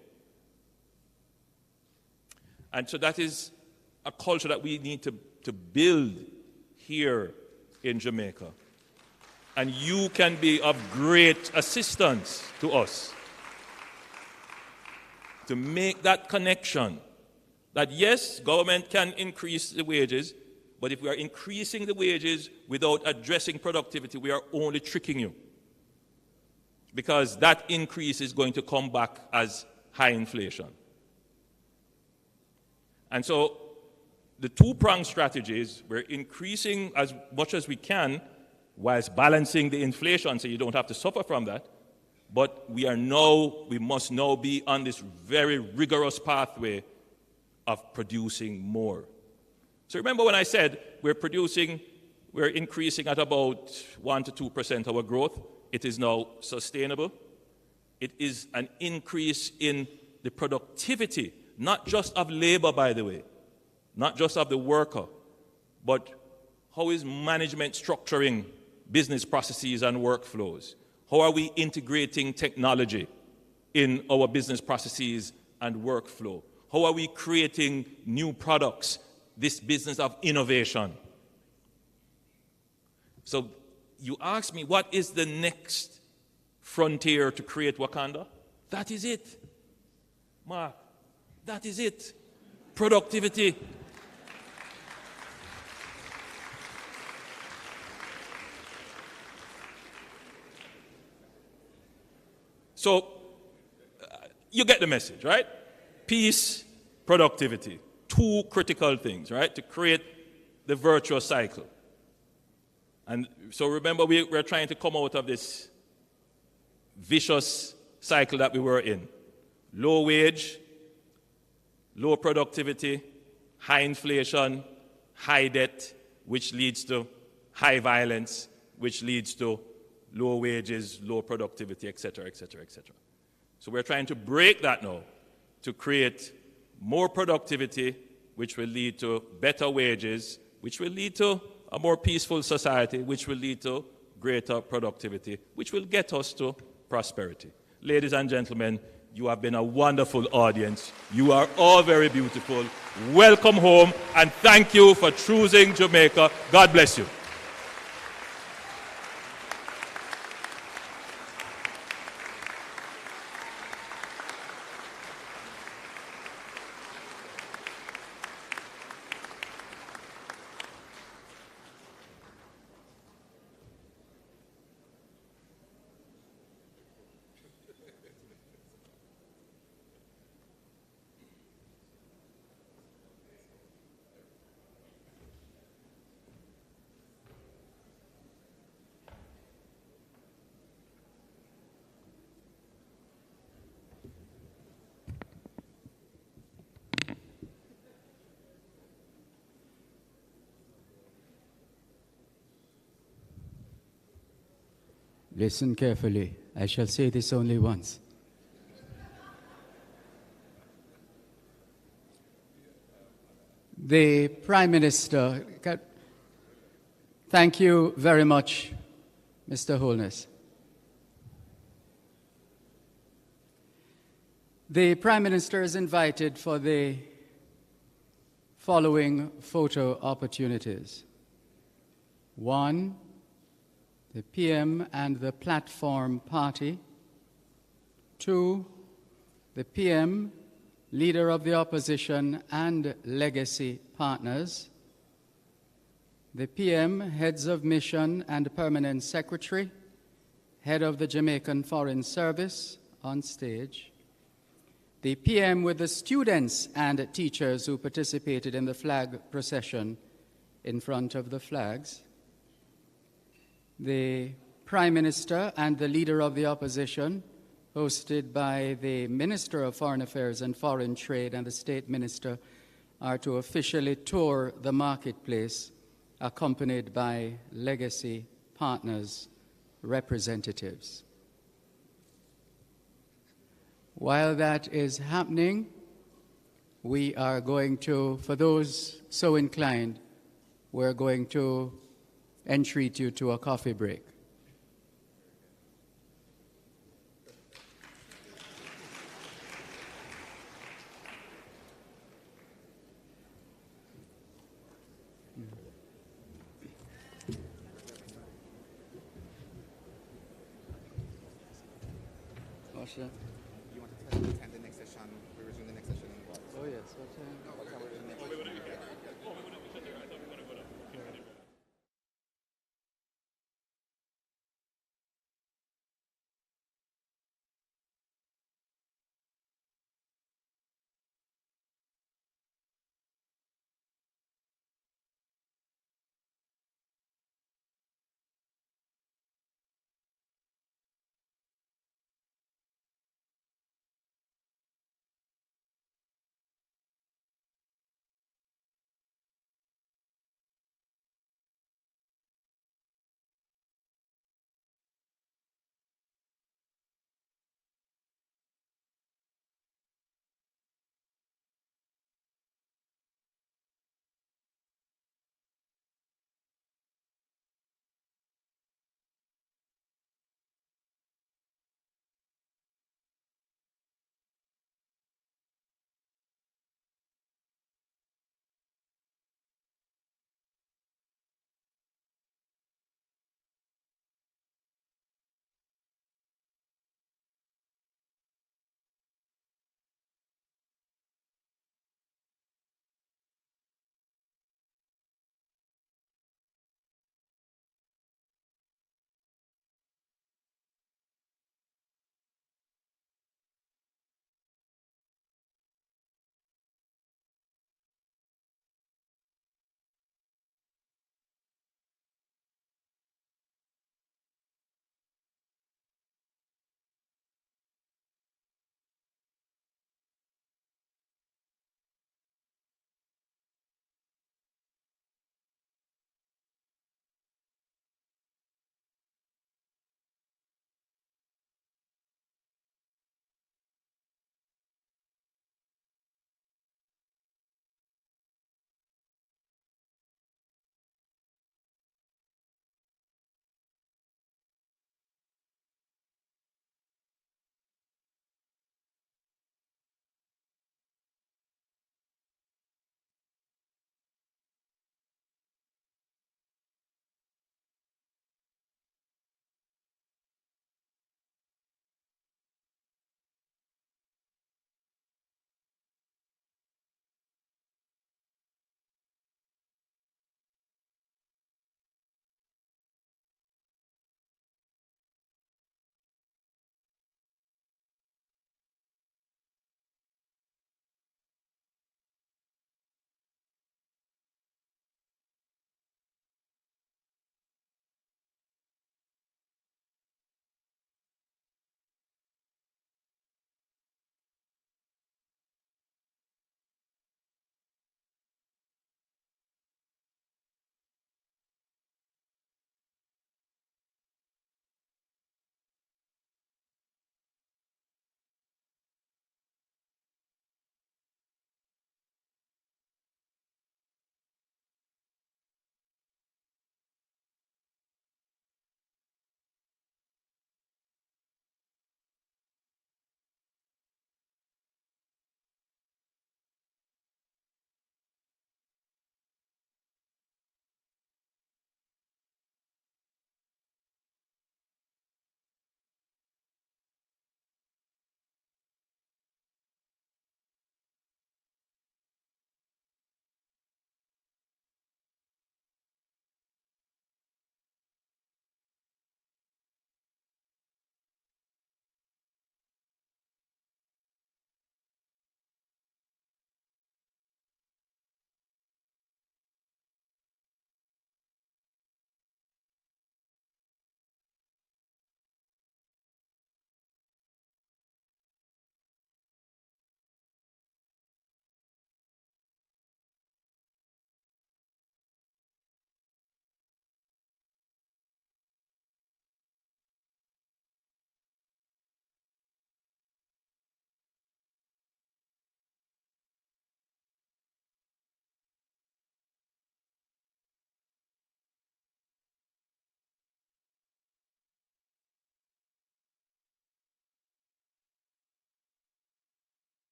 And so that is a culture that we need to build here in Jamaica. And you can be of great assistance to us to make that connection that, yes, government can increase the wages, but if we are increasing the wages without addressing productivity, we are only tricking you. Because that increase is going to come back as high inflation. And so the two-pronged strategies, we're increasing as much as we can whilst balancing the inflation so you don't have to suffer from that. But we must now be on this very rigorous pathway of producing more. So remember when I said we're increasing at about 1 to 2% our growth. It is now sustainable. It is an increase in the productivity, not just of labor, by the way, not just of the worker, but how is management structuring business processes and workflows? How are we integrating technology in our business processes and workflow? How are we creating new products, this business of innovation? So you ask me, what is the next frontier to create Wakanda? That is it. Mark, that is it. Productivity. So, you get the message, right? Peace, productivity. Two critical things, right? To create the virtuous cycle. And so remember, we're trying to come out of this vicious cycle that we were in. Low wage, low productivity, high inflation, high debt, which leads to high violence, which leads to low wages, low productivity, etc., etc., etc. So we're trying to break that now to create more productivity, which will lead to better wages, which will lead to a more peaceful society, which will lead to greater productivity, which will get us to prosperity. Ladies and gentlemen, you have been a wonderful audience. You are all very beautiful. Welcome home, and thank you for choosing Jamaica. God bless you. Listen carefully. I shall say this only once. The Prime Minister, thank you very much, Mr. Holness. The Prime Minister is invited for the following photo opportunities. 1, the PM and the Platform Party. 2, the PM, Leader of the Opposition and Legacy Partners. The PM, Heads of Mission and Permanent Secretary, Head of the Jamaican Foreign Service on stage. The PM with the students and teachers who participated in the flag procession in front of the flags. The Prime Minister and the Leader of the Opposition, hosted by the Minister of Foreign Affairs and Foreign Trade and the State Minister, are to officially tour the marketplace, accompanied by Legacy Partners representatives. While that is happening, we are going to, for those so inclined, we're going to entreat you to a coffee break. You want to attend the next session? We resume the next session in what? Oh yes, what time? What time?